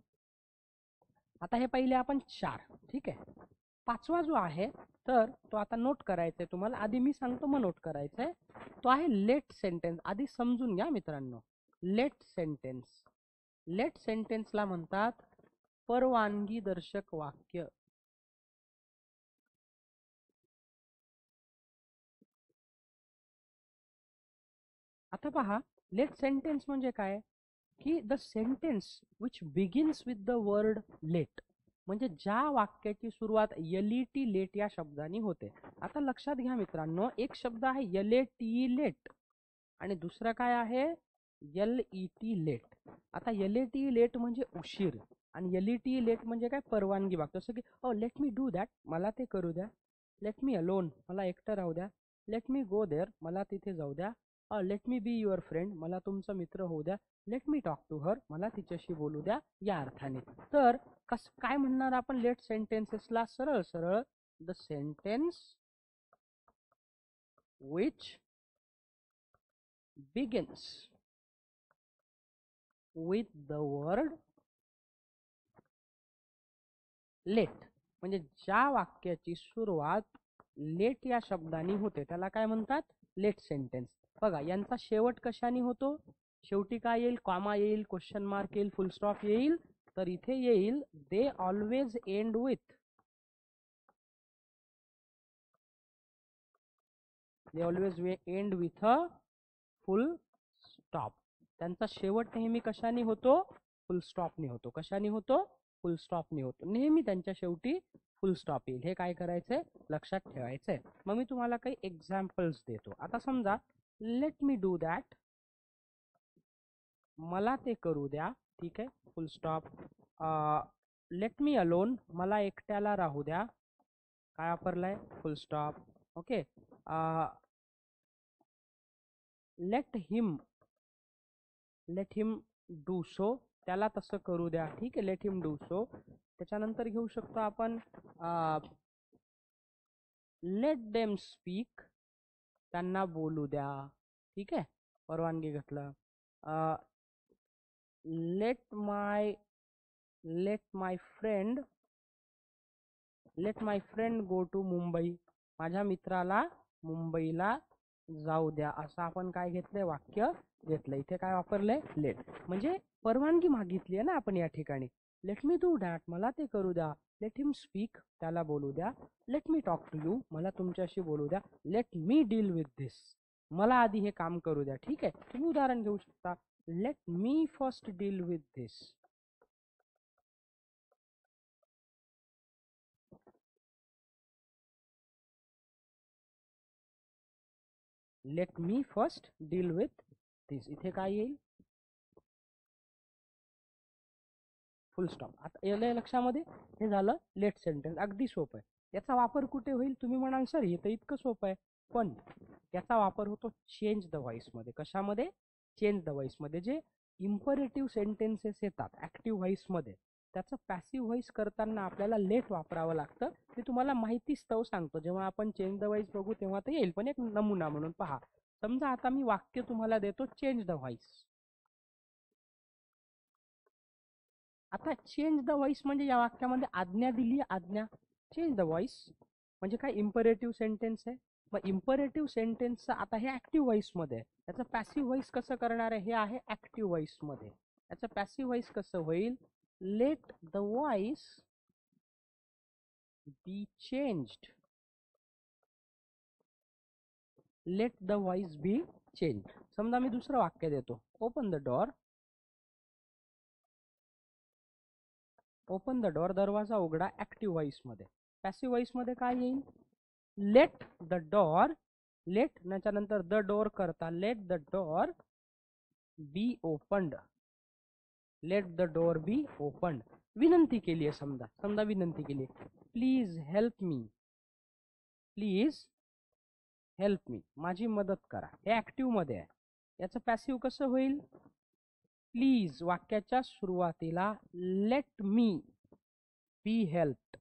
आता हे पहिले आपण 4, ठीक आहे. 5वा जो आहे तर तो आता नोट करायचा आहे तुम्हाला. आधी मी सांगतो मग नोट करायचा आहे. तो आहे लेट सेंटेन्स. आधी समजून घ्या मित्रांनो. Late sentence. लेट सेंटेन्सला म्हणतात परवानगी दर्शक वाक्य. आता पहा, लेट सेंटेन्स म्हणजे काय की the sentence which begins with the word let, म्हणजे ज्या वाक्याची सुरुवात LET लेट या शब्दाने होते. आता लक्षात घ्या मित्रांनो, एक शब्द आहे LATE लेट आणि दुसरा काय आहे LET लेट. आता LATE लेट म्हणजे उशीर आणि LET लेट म्हणजे काय परवानगी वाक्य. जसं की ओ लेट मी डू दॅट, मला ते करू द्या. लेट मी अलोन, मला एकटं राहू द्या. लेट मी गो देअर, मला तिथे जाऊ द्या. Let me be your friend, मला तुमचा मित्र होऊ द्या. Let me talk to her, मला तिच्याशी बोलू द्या, या अर्थाने. तर काय म्हणणार आपण लेट सेंटेन्सेसला? सरळ सरळ the sentence which begins with the word let, म्हणजे ज्या वाक्याची सुरुवात लेट या शब्दाने होते त्याला काय म्हणतात? Let sentence. बघा, यांचा शेवट कशाने होतो? शेवटी काय येईल? कॉमा येईल, क्वेश्चन मार्क येईल, फुल स्टॉप येईल. तर इथे येईल they always end with. They always end with a full stop. त्यांचा शेवट नेहमी कशाने होतो? फुल स्टॉपने होतो. कशाने होतो? फुल स्टॉपने होतो. नेहमी त्यांच्या शेवटी फुल स्टॉप येईल. हे काय करायचंय? लक्षात ठेवायचंय. मग मी तुम्हाला काही एक्झाम्पल्स देतो. आता समजा लेट मी डू दॅट, मला ते करू द्या, ठीक आहे, फुल स्टॉप. लेट मी अलोन, मला एकट्याला राहू द्या, काय वापरलाय? फुल stop. Okay. Let him do so, त्याला तसं करू द्या, ठीक आहे, लेट हिम डू सो. त्याच्यानंतर घेऊ शकतो आपण लेट देम स्पीक, त्यांना बोलू द्या, ठीक आहे, परवानगी घेतलं. Let my friend go to Mumbai, माझ्या मित्राला मुंबईला जाऊ द्या. असं आपण काय घेतलंय? वाक्य घेतलं. इथे काय वापरलंय? लेट. म्हणजे परवानगी मागितली आहे ना आपण या ठिकाणी. लेट मी डू दॅट, मला ते करू द्या. लेट हिम स्पीक, त्याला बोलू द्या. Let me talk to you, मला तुमच्याशी बोलू द्या. Let me deal with this, मला आधी हे काम करू द्या, ठीक आहे. तुम्ही उदाहरण घेऊ शकता. Let me first deal with this. Let me first deal with this. इथे काय येईल? फुल स्टॉप. आता याला लक्षामध्ये, हे झालं लेट सेंटेन्स. अगदी सोपं आहे. याचा वापर कुठे होईल? तुम्ही म्हणाल सर हे तर इतकं सोपं आहे, पण याचा वापर होतो चेंज द व्हॉइस मध्ये. कशामध्ये? चेंज द व्हॉइस मध्ये. जे इम्परेटिव्ह सेंटेन्सेस येतात ऍक्टिव्ह व्हॉइस मध्ये, त्याचं पॅसिव्ह व्हॉइस करताना आपल्याला लेट वापरावं लागतं. मी तुम्हाला माहिती स्तव सांगतो, जेव्हा आपण चेंज द व्हॉइस बघू तेव्हा ते येईल, पण एक नमुना म्हणून पहा. समजा आता मी वाक्य तुम्हाला देतो चेंज द व्हॉइस. आता चेंज द व्हॉइस म्हणजे या वाक्यामध्ये आज्ञा दिली, आज्ञा. चेंज द व्हॉइस म्हणजे काय? इम्परेटिव्ह सेंटेन्स आहे. मग इम्परेटिव्ह सेंटेन्सचं आता हे ऍक्टिव्ह व्हॉइस मध्ये आहे. त्याचं पॅसिव्ह व्हॉइस कसं करणार आहे? हे आहे ऍक्टिव्ह व्हॉइस मध्ये. त्याचं पॅसिव्ह व्हॉइस कसं होईल? Let the voice be changed. Let the voice be change. समजा मी दुसरं वाक्य देतो, open the door. Open the door, दरवाजा उघडा, ऍक्टिव्ह व्हॉइस मध्ये. पॅसिव्ह व्हॉइस मध्ये काय येईल? लेट द डोअर, लेट त्याच्यानंतर द डोअर करता, let the door be opened. Let the door be opened. विनंती केली आहे, समजा विनंती केली, please help me. Please help me, माझी मदत करा. हे ऍक्टिव्ह मध्ये आहे. याचं पॅसिव्ह कसं होईल? प्लीज वाक्याच्या सुरुवातीला let me be helped.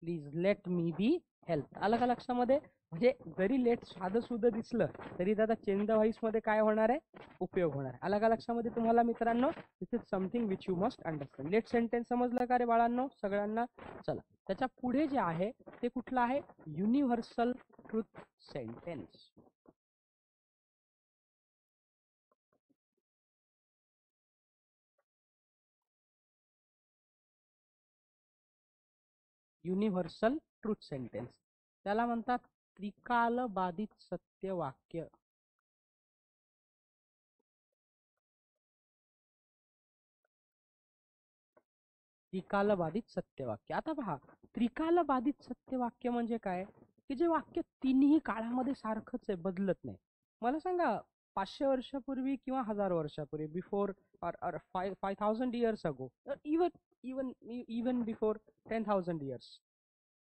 Please let me be health. आलं का लक्षामध्ये? म्हणजे जरी लेट साधं सुद्धा दिसलं तरी त्याचा चेंज द व्हॉइस मध्ये काय होणार आहे, उपयोग होणार आहे. आलं का लक्षामध्ये तुम्हाला मित्रांनो? This is something which you must understand. Let sentence समजलं का रे बाळांनो सगळ्यांना? चला, त्याच्या पुढे जे आहे ते कुठलं आहे? Universal truth sentence. Universal truth sentence त्याला म्हणतात त्रिकालबाधित सत्य वाक्य. त्रिकालबाधित सत्यवाक्य. आता पहा, त्रिकालबाधित सत्यवाक्य म्हणजे काय? की जे वाक्य तिन्ही काळामध्ये सारखंच आहे, बदलत नाही. मला सांगा, 500 वर्षापूर्वी किंवा 1000 वर्षापूर्वी, before or 5000 years ago, even even even before 10,000 years,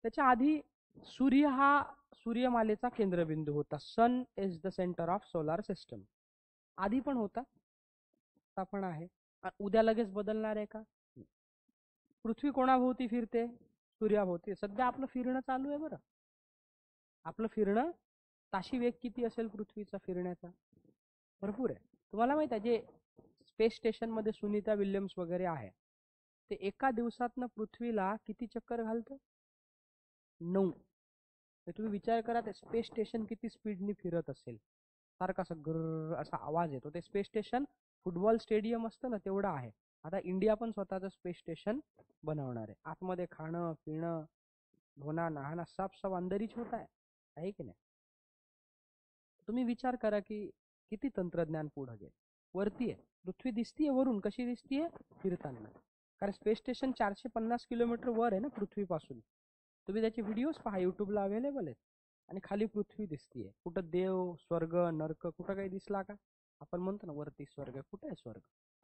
त्याच्या आधी सूर्य हा सूर्यमालेचा केंद्रबिंदू होता. Sun is the centre of solar system. आधी पण होता, आता पण आहे. उद्या लगेच बदलणार आहे का? पृथ्वी कोणाभोवती फिरते? सूर्याभोवती. सध्या आपलं फिरणं चालू आहे बरं. आपलं फिरणं, ताशी वेग किती असेल पृथ्वीचा फिरण्याचा? भरपूर आहे. तुम्हाला माहित आहे, जे स्पेस स्टेशन मध्ये सुनीता विल्यम्स वगैरे आहे, ते एका दिवसातनं पृथ्वीला किती चक्कर घालतं? 9. तुम्ही विचार करा, ते स्पेस स्टेशन किती स्पीडनी फिरत असेल. सारखा असं गर असा आवाज येतो. ते स्पेस स्टेशन फुटबॉल स्टेडियम असतं ना, तेवढं आहे. आता इंडिया पण स्वतःचं स्पेस स्टेशन बनवणार आहे. आतमध्ये खाणं पिणं धोना नहाना सब अंदरच होत आहे की नाही? तुम्ही विचार करा की किती तंत्रज्ञान पुढे गेलं. वरती आहे, पृथ्वी दिसतीये वरून. कशी दिसतीये? फिरताना. कारण स्पेस स्टेशन 450 किलोमीटर वर आहे ना पृथ्वीपासून. तुम्ही त्याचे व्हिडिओज पहा, युट्यूबला अवेलेबल आहेत. आणि खाली पृथ्वी दिसतीये. कुठं देव स्वर्ग नरक कुठं काही दिसला का? आपण म्हणतो ना वरती स्वर्ग, कुठे आहे स्वर्ग?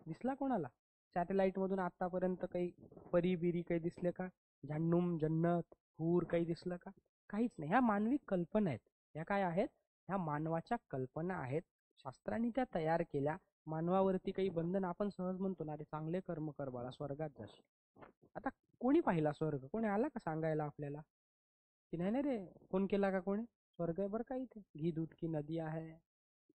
दिसला कोणाला? सॅटेलाइट मधून आतापर्यंत काही परी बिरी काही दिसले का? जन्नुम जन्नत हूर काही दिसलं का? काहीच नाही. ह्या मानवी कल्पना आहेत. ह्या काय आहेत? ह्या मानवाच्या कल्पना आहेत. शास्त्रांनी त्या तयार केल्या. मानवावरती काही बंधन, आपण सहज म्हणतो ना, अरे चांगले कर्म कर बाळा स्वर्गात जाशील. आता कोणी पाहिला स्वर्ग? कोणी आला का सांगायला आपल्याला की नाही नाही रे, फोन केला का कोणी? स्वर्ग आहे बरं का इथे, घी दूध की नदिया है,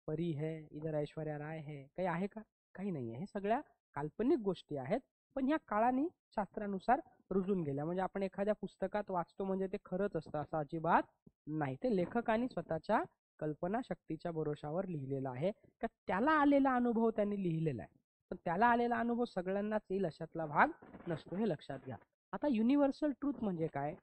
परी है, इधर ऐश्वर्या राय है. काही आहे का? काही नाही आहे. हे सगळ्या काल्पनिक गोष्टी आहेत. पण ह्या काळाने शास्त्रानुसार रुजून गेल्या. म्हणजे आपण एखाद्या पुस्तकात वाचतो म्हणजे ते खरंच असतं असं अजिबात नाही. ते लेखकाने स्वतःच्या कल्पना शक्तीच्या भरोशावर लिहिलेलं आहे. का त्याला आलेला अनुभव त्यांनी लिहिलेला आहे. पण त्याला आलेला अनुभव सगळ्यांनाच येईल अशातला भाग नसतो, हे लक्षात घ्या. आता युनिव्हर्सल ट्रूथ म्हणजे काय?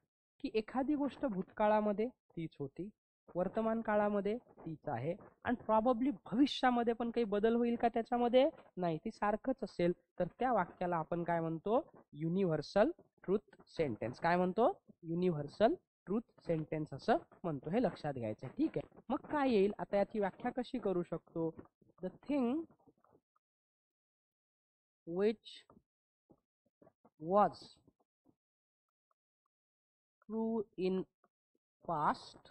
की एखादी गोष्ट भूतकाळामध्ये तीच होती, वर्तमान काळामध्ये तीच आहे, आणि प्रॉबब्ली भविष्यामध्ये पण काही बदल होईल का त्याच्यामध्ये? नाही, ती सारखंच असेल. तर त्या वाक्याला आपण काय म्हणतो? Universal truth sentence. काय म्हणतो? युनिव्हर्सल ट्रूथ सेंटेन्स असं म्हणतो. हे लक्षात घ्यायचं. ठीक आहे. मग काय येईल आता? याची व्याख्या कशी करू शकतो? The thing which was true in past,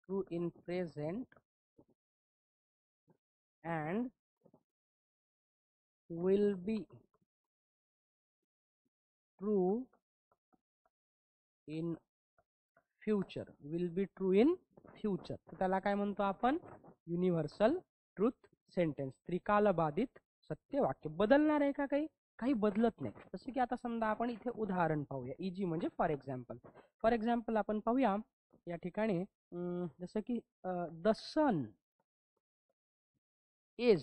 true in present, and will be true in future. Will be true in future. त्याला काय म्हणतो आपण? Universal truth sentence. त्रिकालबाधित सत्य वाक्य. बदलणार आहे का काही? काही बदलत नाही. जसे की आता समजा आपण इथे उदाहरण पाहूया. इजी म्हणजे फॉर एक्झाम्पल. फॉर एक्झाम्पल आपण पाहूया या ठिकाणी, जसं की the sun is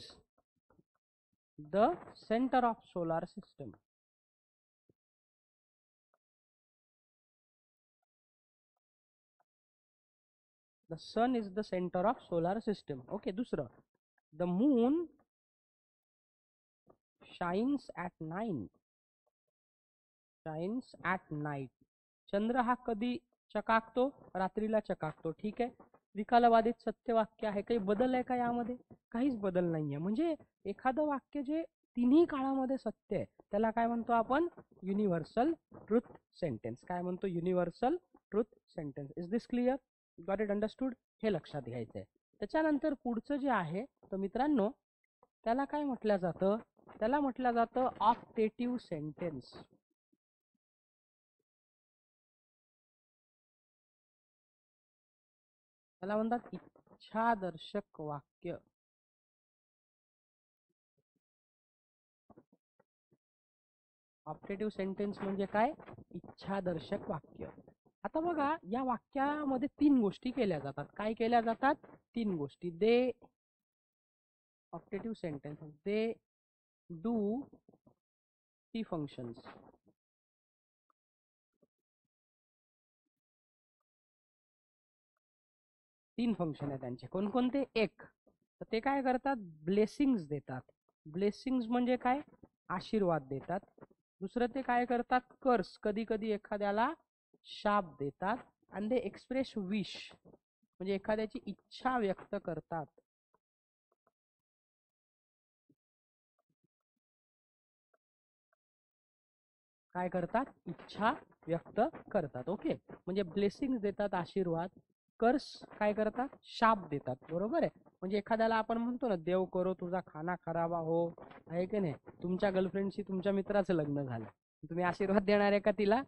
the center of solar system. The sun is the center of solar system. Okay. दुसरं, the moon shines at night. Shines at night. चंद्र हा कधी चकाकतो? रात्रीला चकाकतो. ठीक आहे. त्रिकालबाधित सत्य वाक्य आहे. काही बदल आहे का यामध्ये? काहीच बदल नाहीये. म्हणजे एखादं वाक्य जे तिन्ही काळामध्ये सत्य आहे त्याला काय म्हणतो आपण? Universal truth sentence. काय म्हणतो? Universal truth sentence. Is this clear? Got it understood? हे लक्षात घ्यायचंय. त्याच्यानंतर पुढचं जे आहे तर मित्रांनो, त्याला काय म्हटलं जातं? त्याला म्हटलं जातं ऑप्टेटिव्ह सेंटेन्स. त्याला म्हणतात इच्छादर्शक वाक्य. ऑप्टेटिव्ह सेंटेन्स म्हणजे काय? इच्छादर्शक वाक्य. आता बघा, या वाक्यामध्ये 3 गोष्टी केल्या जातात. काय केल्या जातात? 3 गोष्टी. They, optative sentence, they do 3 functions. 3 function आहे त्यांचे. कोणकोणते? एक, तर ते काय करतात? ब्लेसिंग्स देतात. ब्लेसिंग्स म्हणजे काय? आशीर्वाद देतात. दुसरं ते काय करतात? कर्स, कधी कधी एखाद्याला शाप देतात. आणि ते एक्सप्रेस विश, म्हणजे एखाद्याची इच्छा व्यक्त करतात. काय करतात? इच्छा व्यक्त करतात. ओके, म्हणजे ब्लेसिंग्स देतात, आशीर्वाद. कर्स काय करतात? शाप देतात. बरोबर आहे. म्हणजे एखाद्याला आपण म्हणतो ना, देव करो तुझा खाना खराबा हो, आहे की नाही? तुमच्या गर्लफ्रेंडशी तुमच्या मित्राचं लग्न झालं, तुम्ही आशीर्वाद देणार आहे का तिला?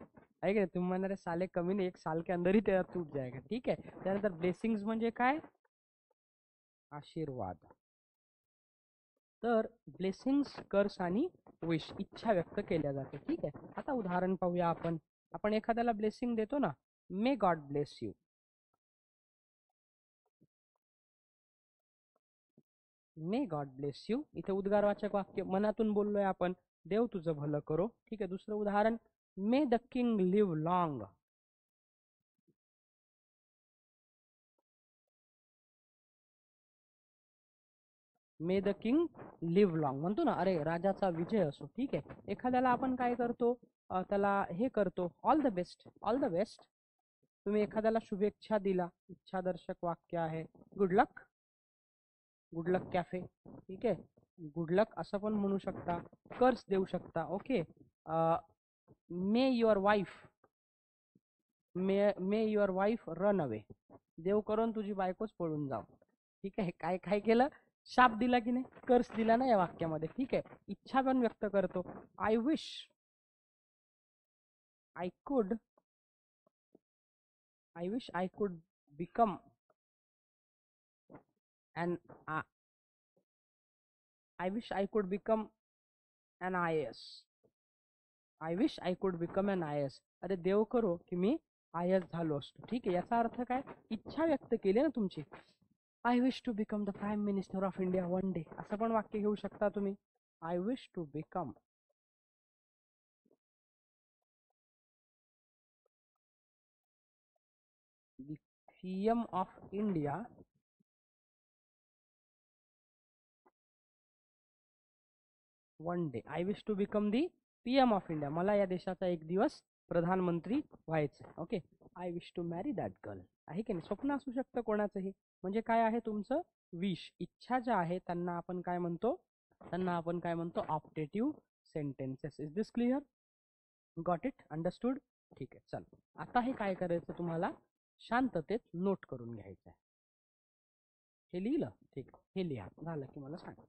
आहे की नाही? तुम्ही म्हणणार साले कमी नाही, 1 साल के अंदर ही तेरा टूट जाएगा. ठीक आहे. त्यानंतर ब्लेसिंग्स म्हणजे काय? आशीर्वाद. तर ब्लेसिंग्स, कर्स आणि विश, इच्छा व्यक्त केल्या जाते. ठीक आहे. आता उदाहरण पाहूया आपण. आपण एखाद्याला ब्लेसिंग देतो ना, may God bless you. May God bless you. इथे उद्गारवाचक वाक्य, मनातून बोललोय आपण, देव तुझं भलं करो. ठीक आहे. दुसरं उदाहरण, may the king live long. May the king live long म्हणतो ना, अरे राजाचा विजय असो. ठीक आहे. एखाद्याला आपण काय करतो? त्याला हे करतो, all the best, all the best. तुम्ही एखाद्याला शुभेच्छा दिला, इच्छादर्शक वाक्य आहे. गुड लक, गुड लक कॅफे. ठीक आहे. गुड लक असं पण म्हणू शकता. कर्स देऊ शकता. Okay, may your wife, may your wife run away. देव करून तुझी बायकोच पळून जाव. ठीक आहे. काय काय केलं? शाप दिला की नाही? कर्स दिला ना या वाक्यामध्ये. ठीक आहे. इच्छा पण व्यक्त करतो. I wish I could, I wish I could become an I wish I could become an IAS. I wish I could become an IAS. अरे देव करो की मी IAS झालो असतो. ठीक आहे. याचा अर्थ काय? इच्छा व्यक्त केली ना तुमची. I wish to become the prime minister of India one day, असं पण वाक्य घेऊ शकता तुम्ही. I wish to become the PM of India one day. I wish to become the PM of India. मला या देशाचा एक दिवस प्रधानमंत्री व्हायचं. Okay. I wish to marry that girl. आहे की नाही? स्वप्न असू शकतं कोणाचंही. म्हणजे काय आहे तुमचं? विश, इच्छा ज्या आहे त्यांना आपण काय म्हणतो? त्यांना आपण काय म्हणतो? Optative sentences. Is this clear? Got it? Understood? ठीक आहे. चल, आता हे काय करायचं तुम्हाला? शांततेत नोट करून घ्यायचं आहे. हे लिहिलं? ठीक आहे. हे लिहा. झालं की मला सांगा.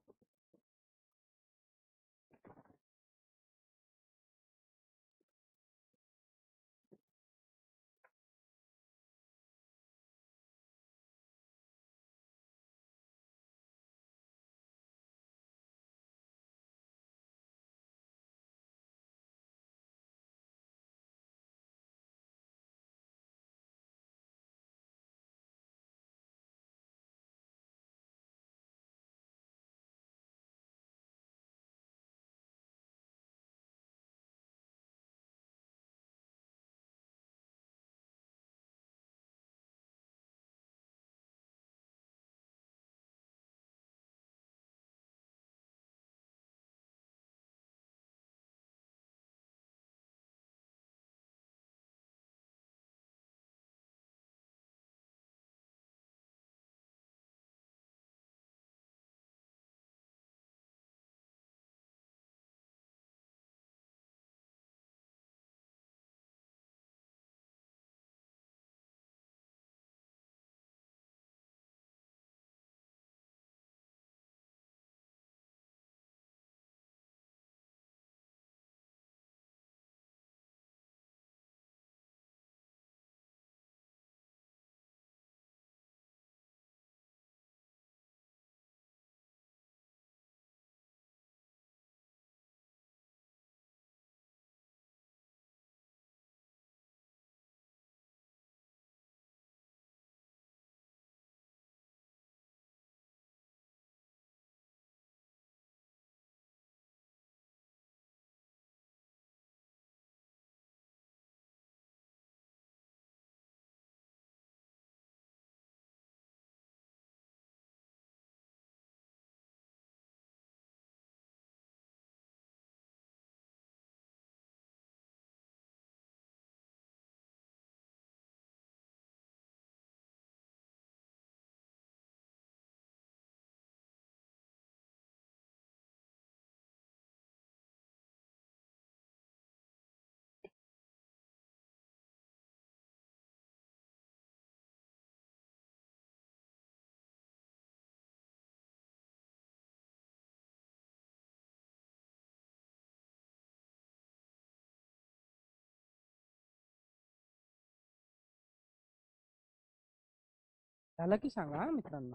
झालं की सांगा हा मित्रांनो.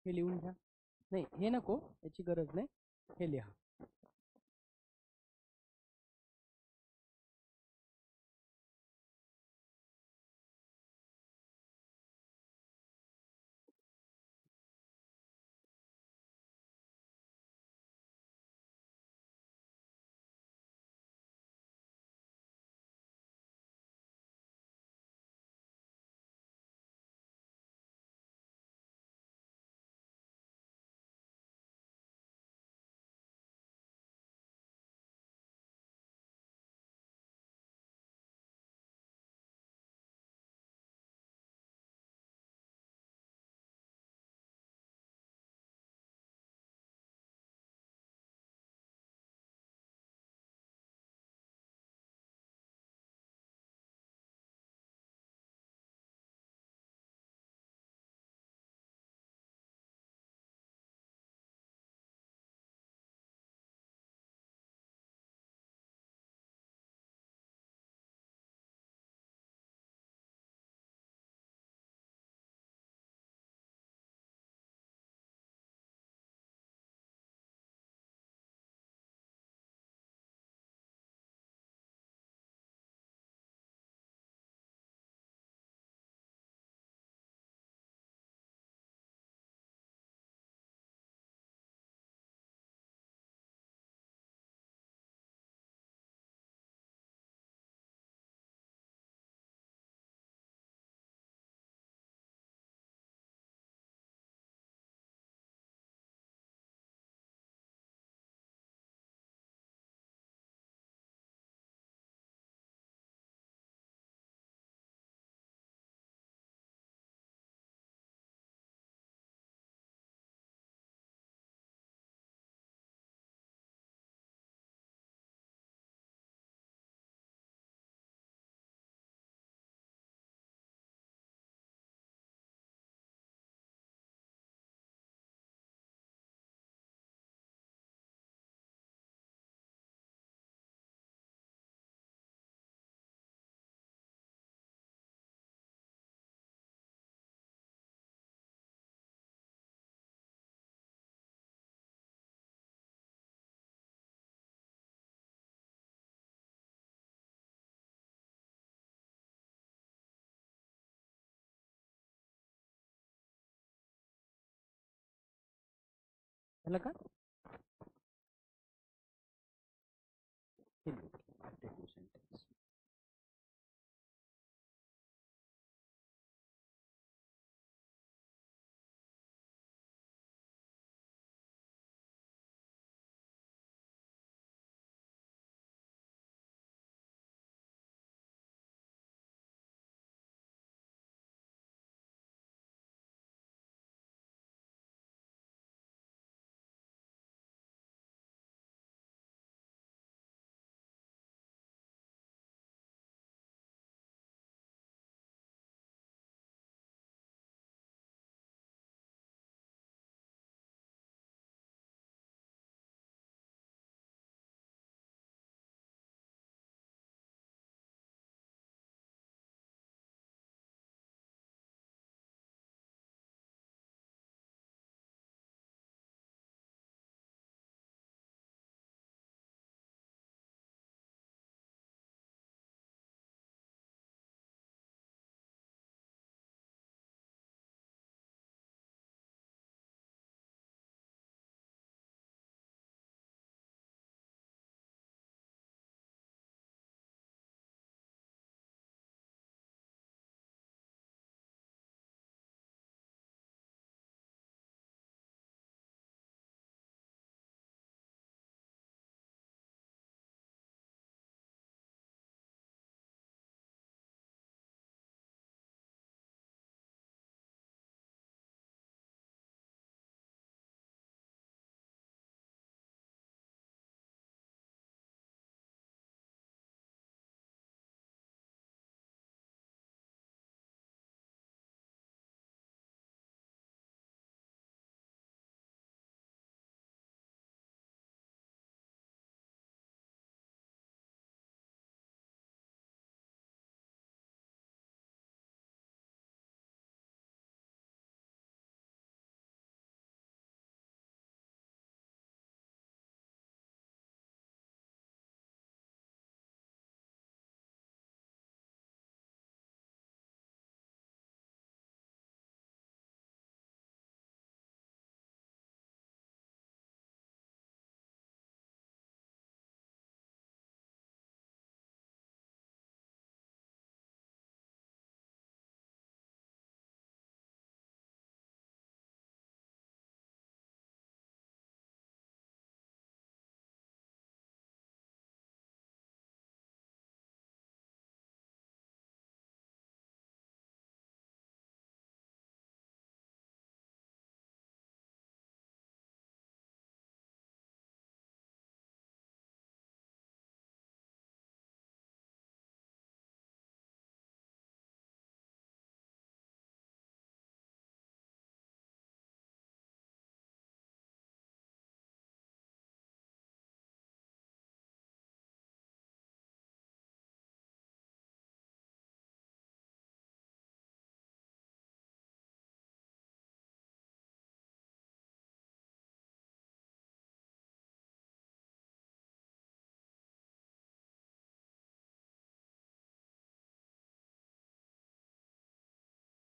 हे लिहून घ्या. नाही हे नको, याची गरज नाही. हे लिहा. झालं का? हे लिहून घ्या.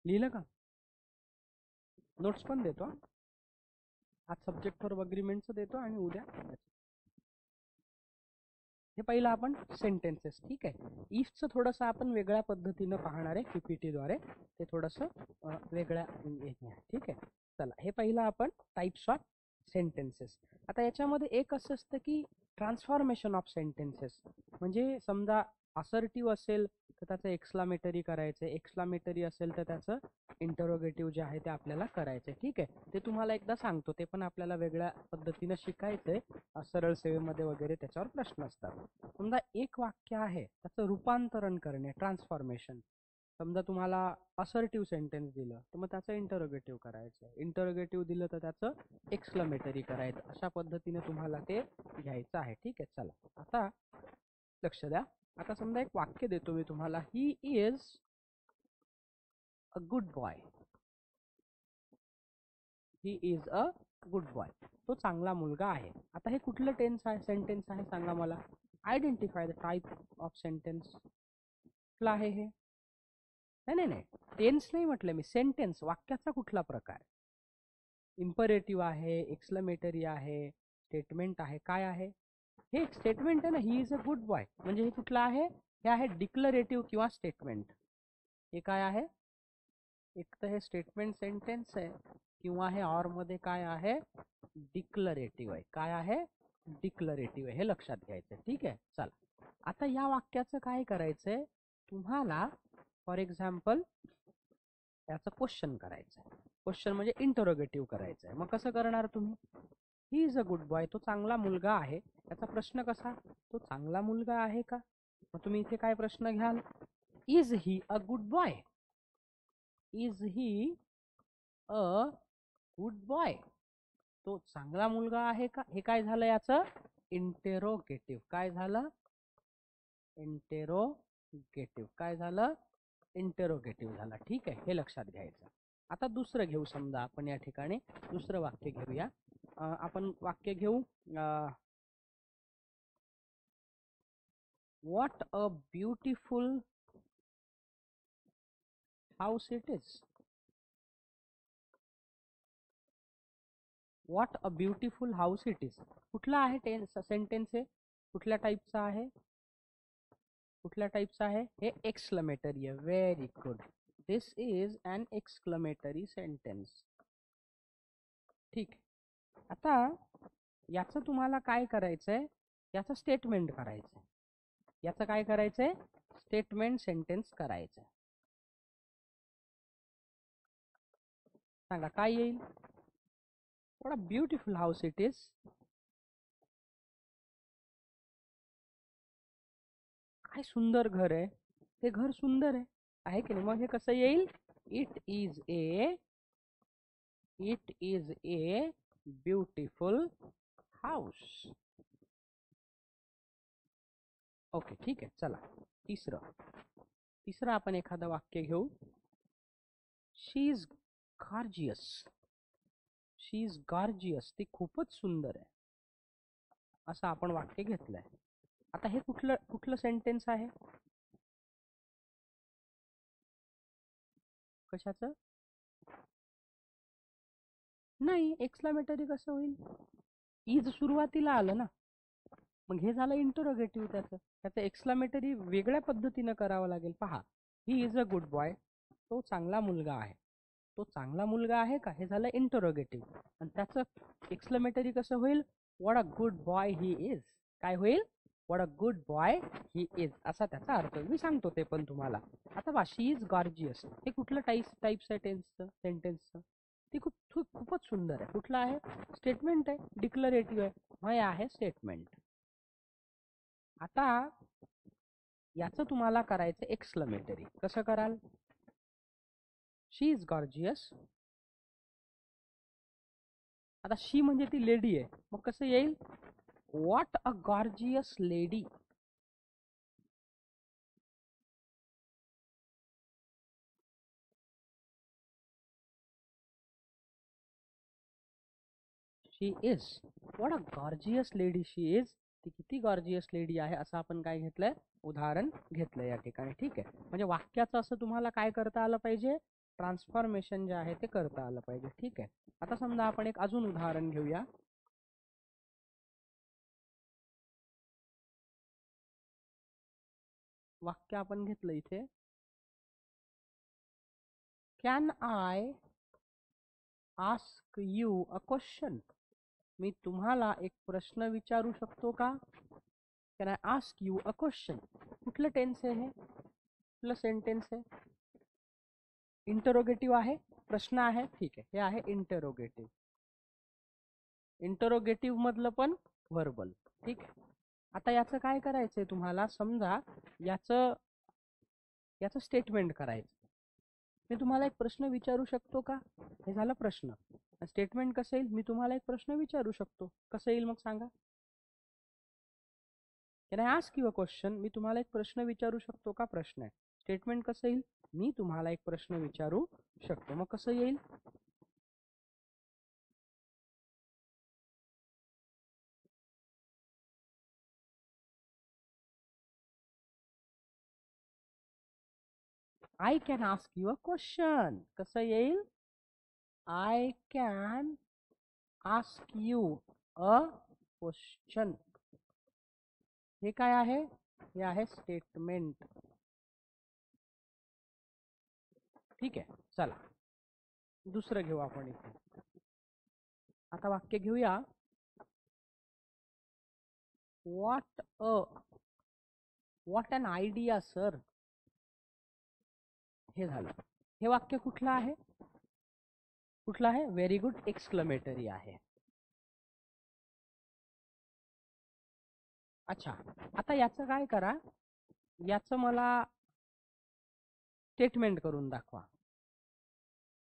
लिहिलं का? नोट्स पण देतो हा. आज सब्जेक्ट फॉर अग्रीमेंटचं देतो आणि उद्या हे पहिलं आपण सेंटेन्सेस. ठीक आहे. इफचं थोडंसं आपण वेगळ्या पद्धतीनं पाहणार आहे PPT द्वारे. ते थोडंसं वेगळ्या ठीक आहे. चला हे पहिलं आपण टाइप्स ऑफ सेंटेन्सेस. आता याच्यामध्ये एक असं असतं की ट्रान्सफॉर्मेशन ऑफ सेंटेन्सेस. म्हणजे समजा असर्टिव्ह असेल तर त्याचं एक्सक्लामेटरी करायचं, एक्सक्लामेटरी असेल तर त्याचं इंटरोगेटिव्ह जे आहे ते आपल्याला करायचं. ठीक आहे. ते तुम्हाला एकदा सांगतो. ते पण आपल्याला वेगळ्या पद्धतीनं शिकायचंय. सरळ सेवेमध्ये वगैरे त्याच्यावर प्रश्न असतात. समजा एक वाक्य आहे त्याचं रूपांतरण करणे, ट्रान्सफॉर्मेशन. समजा तुम्हाला असर्टिव्ह सेंटेन्स दिलं तर मग त्याचं इंटरोगेटिव्ह करायचं, इंटरोगेटिव्ह दिलं तर त्याचं एक्सक्लामेटरी करायचं. अशा पद्धतीने तुम्हाला ते घ्यायचं आहे. ठीक आहे. चला आता लक्ष द्या. आता समजा एक वाक्य देतो मी तुम्हाला, he is a good boy. He is a good boy. तो चांगला मुलगा आहे. आता हे कुठलं टेन्स आहे, सेंटेन्स आहे सांगा मला. Identify the type of sentence. कुठलं आहे हे? नाही नाही, टेन्स नाही म्हटलं मी, सेंटेन्स. वाक्याचा कुठला प्रकार? इम्परेटिव्ह आहे, एक्सक्लेमेटरी आहे, स्टेटमेंट आहे, काय आहे? हे एक स्टेटमेंट आहे ना. He is a good boy म्हणजे हे कुठलं आहे? हे आहे डिक्लरेटिव्ह किंवा स्टेटमेंट. हे काय आहे? एक तर हे स्टेटमेंट सेंटेन्स आहे किंवा हे ऑर मध्ये काय आहे? डिक्लरेटिव्ह आहे. काय आहे? डिक्लरेटिव्ह आहे. हे लक्षात घ्यायचं. ठीक आहे. चला आता या वाक्याचं काय करायचंय तुम्हाला? फॉर एक्झाम्पल याचं क्वेश्चन करायचं आहे. क्वेश्चन म्हणजे इंटरोगेटिव्ह करायचं आहे. मग कसं करणार तुम्ही? He is a good boy. तो चांगला मुलगा आहे. याचा प्रश्न कसा? तो चांगला मुलगा आहे का? मग तुम्ही इथे काय प्रश्न घ्याल? Is he a good boy? Is he a good boy? तो चांगला मुलगा आहे का? हे काय झालं याचं? इंटेरोगेटिव्ह. काय झालं? इंटेरोगेटिव्ह. काय झालं? इंटेरोगेटिव्ह झाला. ठीक आहे. हे लक्षात घ्यायचं. आता दुसरं घेऊ. समजा आपण या ठिकाणी दुसरं वाक्य घेऊया. आपण वाक्य घेऊ, what a beautiful house it is. What a beautiful house it is. कुठला आहे सेंटेन्स? आहे कुठल्या टाईपचा आहे? कुठल्या टाईपचा आहे? हे एक्सक्लेमेटरी आहे. Very good. This is an exclamatory sentence. ठीक. आता याचं तुम्हाला काय करायचंय? याचं स्टेटमेंट करायचंय. याचं काय करायचंय? स्टेटमेंट सेंटेन्स करायचंय. सांगा काय येईल? What a beautiful house it is. काय सुंदर घर आहे. ते घर सुंदर आहे की नाही? मग हे कसं येईल? It is a beautiful house. Okay. ठीक आहे. चला तिसरं आपण एखादं वाक्य घेऊ. She is gorgeous. She is gorgeous. ती खूपच सुंदर आहे. असं आपण वाक्य घेतलंय. आता हे कुठलं सेंटेन्स आहे? कशाचं? नाही, एक्सक्लेमेटरी कसं होईल? इज सुरुवातीला आलं ना. मग हे झालं इंटरोगेटिव्ह. त्याचं एक्सक्लेमेटरी वेगळ्या पद्धतीनं करावं लागेल. पहा, he is a good boy. तो चांगला मुलगा आहे. तो चांगला मुलगा आहे का? हे झालं इंटरोगेटिव्ह. आणि त्याचं एक्सक्लेमेटरी कसं होईल? What a good boy he is. काय होईल? What a good boy he is असा त्याचा अर्थ. मी सांगतो ते पण तुम्हाला. आता बा, शी इज गॉर्जियस. हे कुठलं टाईप्स आहे सेंटेन्सचं? ती खूपच सुंदर आहे. कुठलं आहे? स्टेटमेंट आहे. डिक्लरेटिव्ह आहे. मग हे आहे स्टेटमेंट. आता याचं तुम्हाला करायचं एक्सक्लेमेटरी. कसं कराल? शी इज गॉर्जियस. आता शी म्हणजे ती लेडी आहे. मग कसं येईल? What a gorgeous lady. She is. What a gorgeous lady she is. ती किती गॉर्जियस लेडी आहे असं आपण काय घेतलंय? उदाहरण घेतलंय या ठिकाणी. ठीक आहे. म्हणजे वाक्याचं असं तुम्हाला काय करता आलं पाहिजे? ट्रान्सफॉर्मेशन जे आहे ते करता आलं पाहिजे. ठीक आहे. आता समजा आपण एक अजून उदाहरण घेऊया. वाक्य आपण घेतलं इथे, can I ask you a question? मी तुम्हाला एक प्रश्न विचारू शकतो का? Can I ask you a question. कुठलं टेन्स आहे हे? कुठलं सेंटेन्स आहे? इंटरोगेटिव्ह आहे, प्रश्न आहे. ठीक आहे, हे आहे इंटरोगेटिव्ह. इंटरोगेटिव्ह मधलं पण व्हर्बल. ठीक आहे. आता याचं काय करायचंय तुम्हाला? समजा याचं स्टेटमेंट करायचं. मी तुम्हाला एक प्रश्न विचारू शकतो का? हे झालं प्रश्न. स्टेटमेंट कसं येईल? मी तुम्हाला एक प्रश्न विचारू शकतो. कसं येईल मग सांगा? Can I ask you a question? मी तुम्हाला एक प्रश्न विचारू शकतो का? प्रश्न आहे. स्टेटमेंट कसं येईल? मी तुम्हाला एक प्रश्न विचारू शकतो. मग कसं येईल? I can ask you a question. कसं येईल? I can ask you a question. हे काय आहे? हे आहे स्टेटमेंट. ठीक आहे. चला दुसरं घेऊ आपण इथे. आता वाक्य घेऊया, व्हॉट अन आयडिया सर. हे झालं. हे वाक्य कुठलं आहे? कुठलं आहे? व्हेरी गुड, एक्सक्लेमेटरी आहे. अच्छा, आता याचं काय करा, याचं मला स्टेटमेंट करून दाखवा.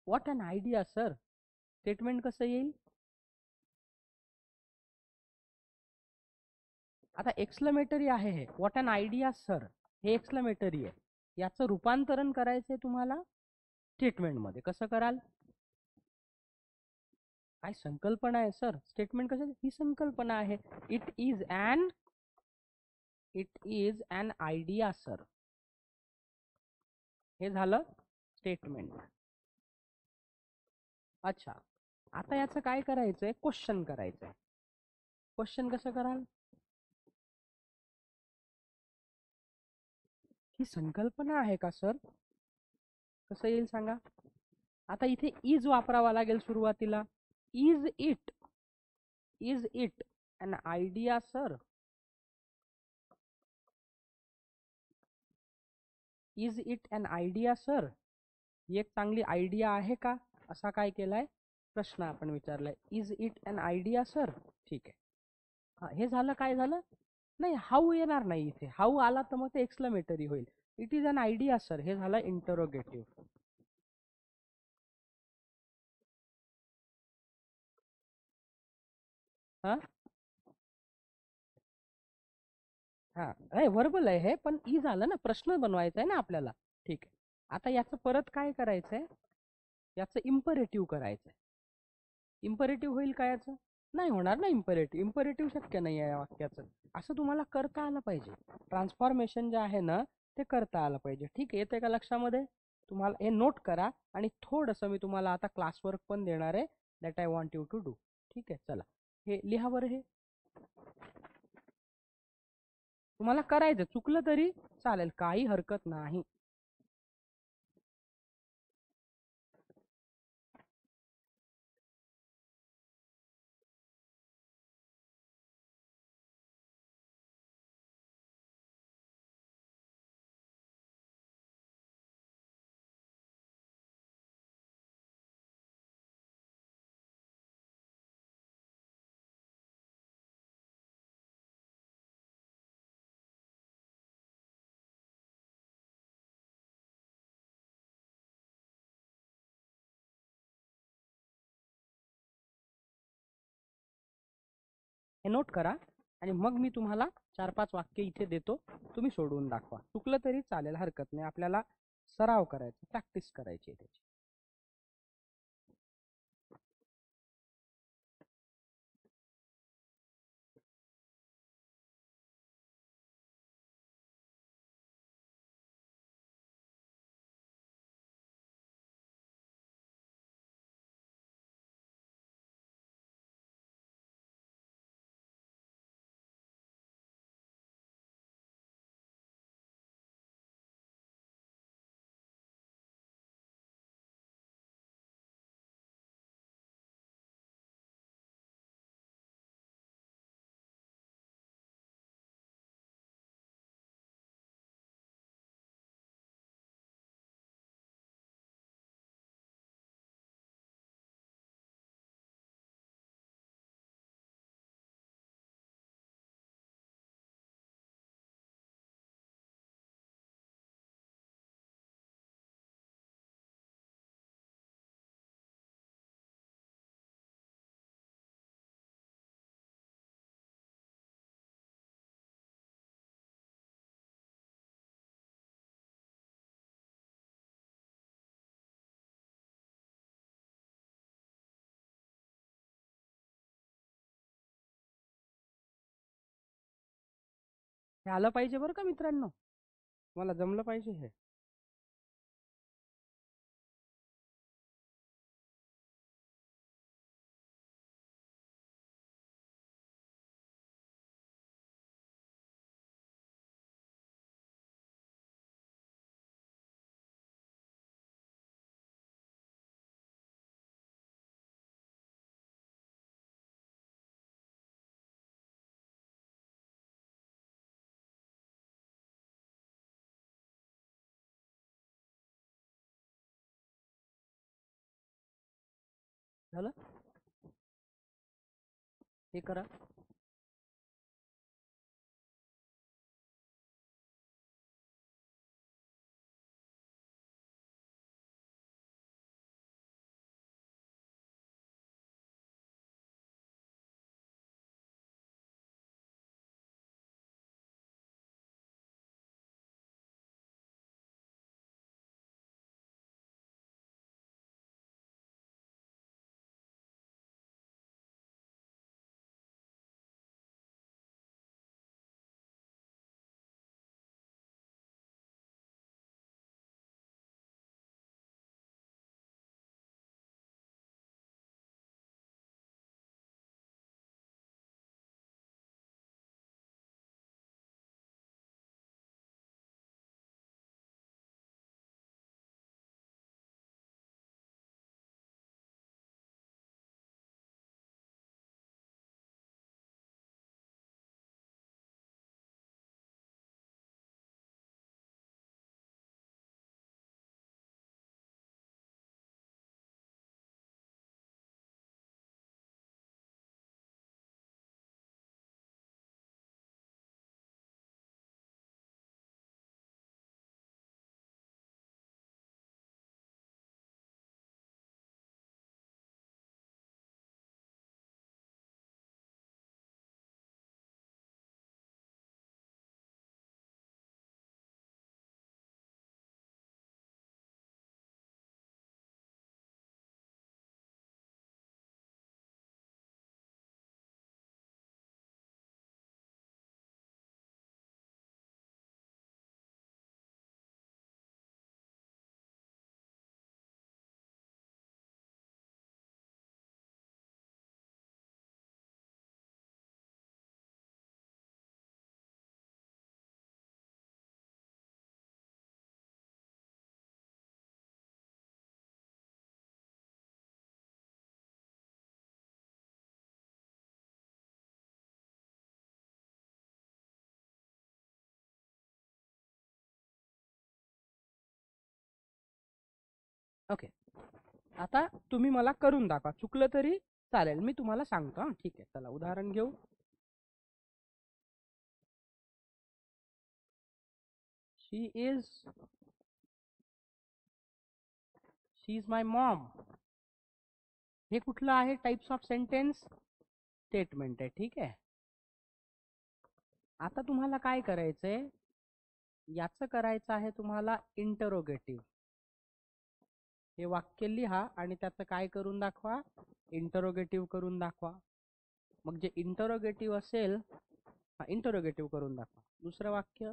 What an idea sir. Statement कसं येईल? आता एक्सक्लेमेटरी आहे हे. व्हॉट अन आयडिया सर हे एक्सक्लेमेटरी आहे. याचं रूपांतरण करायचंय तुम्हाला स्टेटमेंट मध्ये. कसं कराल? काय संकल्पना आहे सर? स्टेटमेंट कसं? ही संकल्पना आहे. It is an idea sir. हे झालं स्टेटमेंट. अच्छा, आता याचं काय करायचंय? क्वेश्चन करायचंय. क्वेश्चन कसं कराल? ही संकल्पना आहे का सर? कसं येईल सांगा? आता इथे इज वापरावा लागेल सुरुवातीला. Is it an idea sir? Is it an idea sir ही एक चांगली आयडिया आहे का? असा काय केलाय? प्रश्न आपण विचारलाय. Is it an idea sir? ठीक आहे. हे झालं. काय झालं? नाही, हाऊ येणार नाही इथे. हाऊ आला तर मग ते एक्सक्लेमेटरी होईल. It is an idea sir हे झालं इंटरोगेटिव्ह. हा हा व्हर्बल आहे हे, पण ई झालं ना, प्रश्न बनवायचा आहे ना आपल्याला. ठीक आहे. आता याचं परत काय करायचंय? याचं इम्परेटिव्ह करायचंय. इम्परेटिव्ह होईल का याचं? नाही होणार ना इम्परेटिव्ह. इम्परेटिव्ह शक्य नाही आहे या वाक्याचं. असं तुम्हाला करता आलं पाहिजे. ट्रान्सफॉर्मेशन जे आहे ना ते करता आलं पाहिजे. ठीक आहे. येते का लक्षामध्ये? तुम्हाला हे नोट करा. आणि थोडंसं मी तुम्हाला आता क्लासवर्क पण देणार आहे, that I want you to do. ठीक आहे. चला हे लिहा बरं. हे तुम्हाला करायचं, चुकलं तरी चालेल, काही हरकत नाही. हे नोट करा आणि मग मी तुम्हाला 4-5 वाक्य इथे देतो, तुम्ही सोडवून दाखवा. चुकलं तरी चालेल, हरकत नाही. आपल्याला सराव करायचा, प्रॅक्टिस करायची त्याची. हे आलं पाहिजे बरं का मित्रांनो, मला जमलं पाहिजे हे. झालं, हे करा. ओके, आता तुम्ही मला करून दाखवा, चुकलं तरी चालेल, मी तुम्हाला सांगतो. हां, ठीक आहे, चला उदाहरण घेऊ. She is my Maugham. हे कुठलं आहे? टाइप्स ऑफ सेंटेन्स स्टेटमेंट आहे. ठीक आहे, आता तुम्हाला काय करायचंय, याचं करायचं आहे तुम्हाला इंटरोगेटिव्ह. हे वाक्य लिहा आणि त्याचं काय करून दाखवा, इंटरोगेटिव्ह करून दाखवा. मग जे इंटरोगेटिव्ह असेल, इंटरोगेटिव्ह करून दाखवा. दुसरं वाक्य,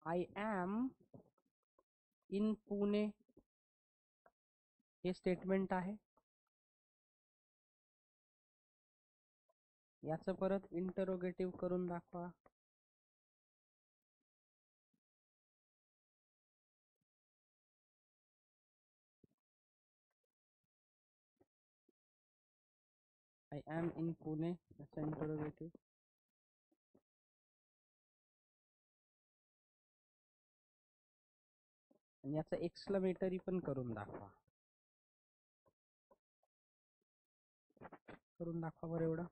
आय एम इन पुणे. हे स्टेटमेंट आहे. याचं परत इंटरोगेटिव्ह करून दाखवा. आय एम इन पुणे, याचं इंटरोगेटिव्ह. आणि याचं एक्सक्लेमेटरी पण करून दाखवा. करून दाखवा बरं एवढं.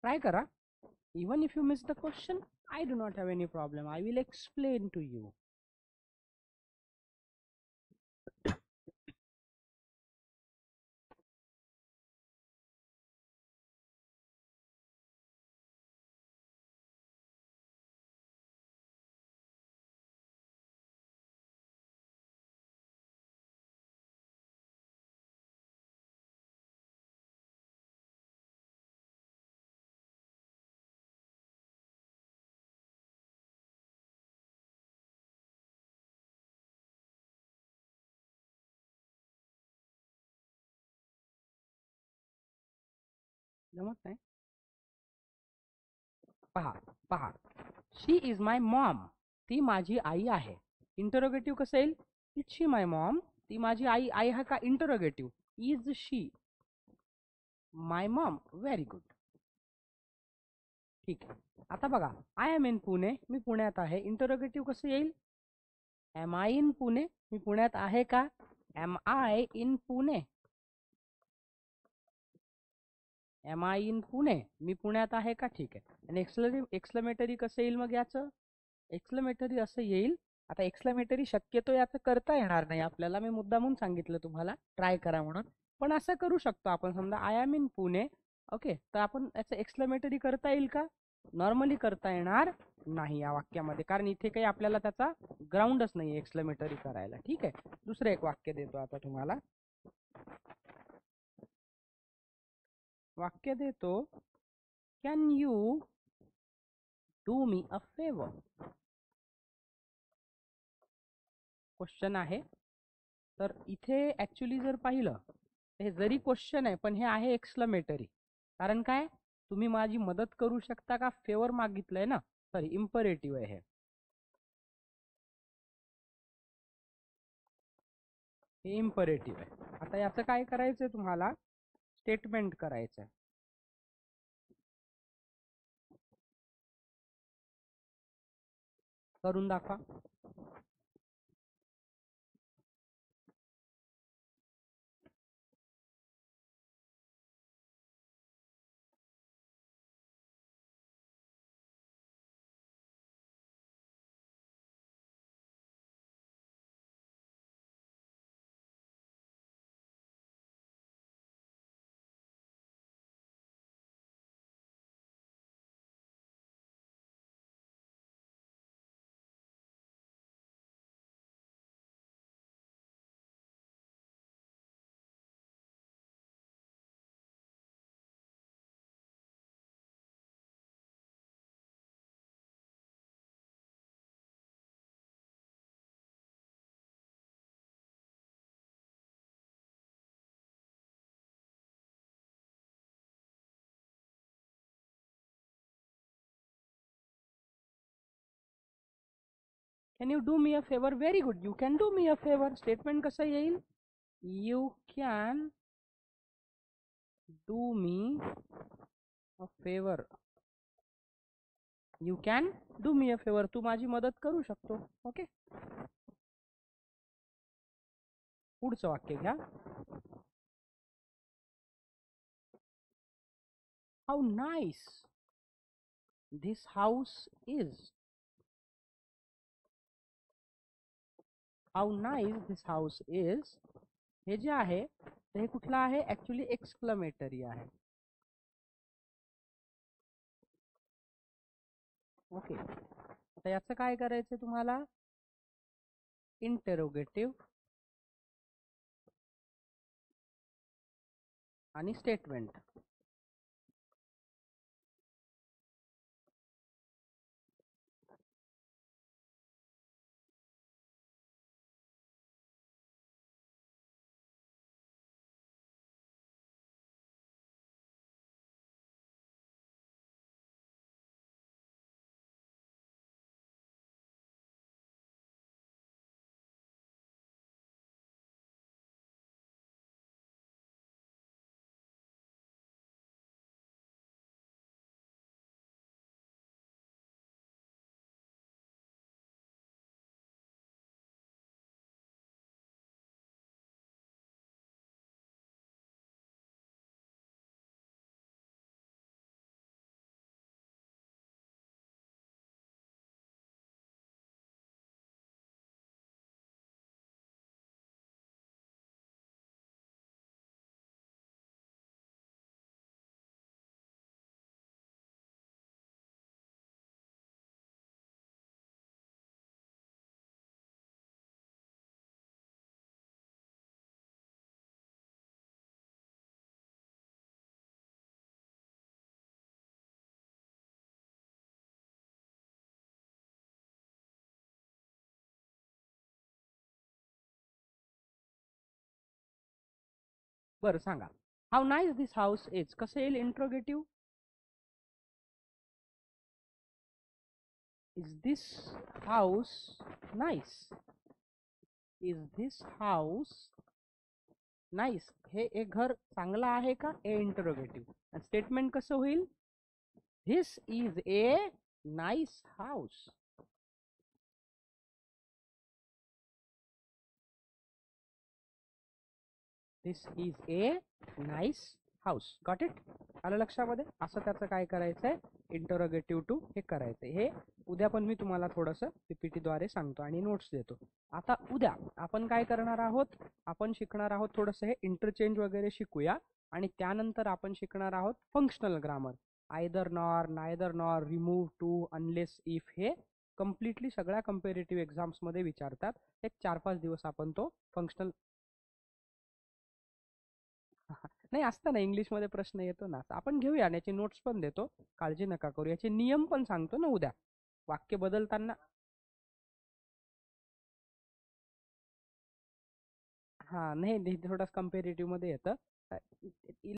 ट्राय करा. Even if you miss the question, I do not have any problem. I will explain to you. जमत नाही. पहा पहा, शी इज माय मॉम. ती माझी आई आहे. इंटरोगेटिव्ह कसं येईल? Is she my mom. ती माझी आई. आई हा का interrogative. Is she my mom. Very good. ठीक आहे. आता बघा, आय एम इन पुणे. मी पुण्यात आहे. इंटरोगेटिव्ह कसं येईल? Am I in Pune. मी पुण्यात आहे का? Am I in Pune. Am I in Pune. मी पुण्यात आहे का? ठीक आहे. आणि एक्सक्लेमेटरी कसं येईल मग याचं? एक्सक्लेमेटरी असं येईल. आता एक्सक्लेमेटरी शक्यतो याचं करता येणार नाही आपल्याला. मी मुद्दामून सांगितलं तुम्हाला ट्राय करा म्हणून. पण असं करू शकतो आपण. समजा I am in Pune. Okay, तर आपण याचं एक्सक्लेमेटरी करता येईल का? नॉर्मली करता येणार नाही या वाक्यामध्ये, कारण इथे काही आपल्याला त्याचा ग्राउंडच नाही एक्सक्लेमेटरी करायला. ठीक आहे. दुसरं एक वाक्य देतो आता तुम्हाला. वाक्य देतो, can you do me a favour. Question आहे. तर इथे ऍक्च्युली जर पाहिलं, हे जरी क्वेश्चन आहे पण हे आहे एक्सक्लेमेटरी. कारण काय? तुम्ही माझी मदत करू शकता का? फेवर मागितलंय ना. सॉरी, इम्परेटिव्ह आहे हे. हे इम्परेटिव्ह आहे. आता याचं काय करायचंय तुम्हाला? स्टेटमेंट करायचं आहे. करून दाखवा. Can you do me a favour. Very good. You can do me a favour. Statement कसं येईल? You can do me a favour. You can do me a favour. तू माझी मदत करू शकतो. ओके. पुढचं वाक्य घ्या. How nice this house is. How nice this house is. हे जे आहे ते हे कुठलं आहे? ऍक्च्युली एक्सक्लेमेटरी आहे. ओके. आता याचं काय करायचं तुम्हाला? इंटरोगेटिव्ह आणि स्टेटमेंट. बरं सांगा, how nice this house is कसं येईल interrogative? Is this house nice? Is this house nice? हे घर चांगलं आहे का? ए इंटरोगेटिव्ह. स्टेटमेंट कसं होईल? This is a nice house. This is a nice house. Got it? आलं लक्षामध्ये? असं त्याचं काय करायचंय, इंटरोगेटिव्ह टू हे करायचंय. हे उद्या पण मी तुम्हाला थोडंसं पीपीटी द्वारे सांगतो आणि नोट्स देतो. आता उद्या आपण काय करणार आहोत, आपण शिकणार आहोत थोडंसं हे इंटरचेंज वगैरे शिकूया आणि त्यानंतर आपण शिकणार आहोत functional grammar. Either nor, neither nor, remove to, unless if, हे कम्प्लिटली सगळ्या कंपेरेटिव्ह एक्झाम्स मध्ये विचारतात. एक 4-5 दिवस आपण तो फंक्शनल नाही असतं ना, इंग्लिशमध्ये प्रश्न येतो ना, आपण घेऊया आणि याची नोट्स पण देतो, काळजी नका करू. याचे नियम पण सांगतो ना उद्या, वाक्य बदलताना. हा नाही, थोडं कंपेरेटिव्ह मध्ये येतं.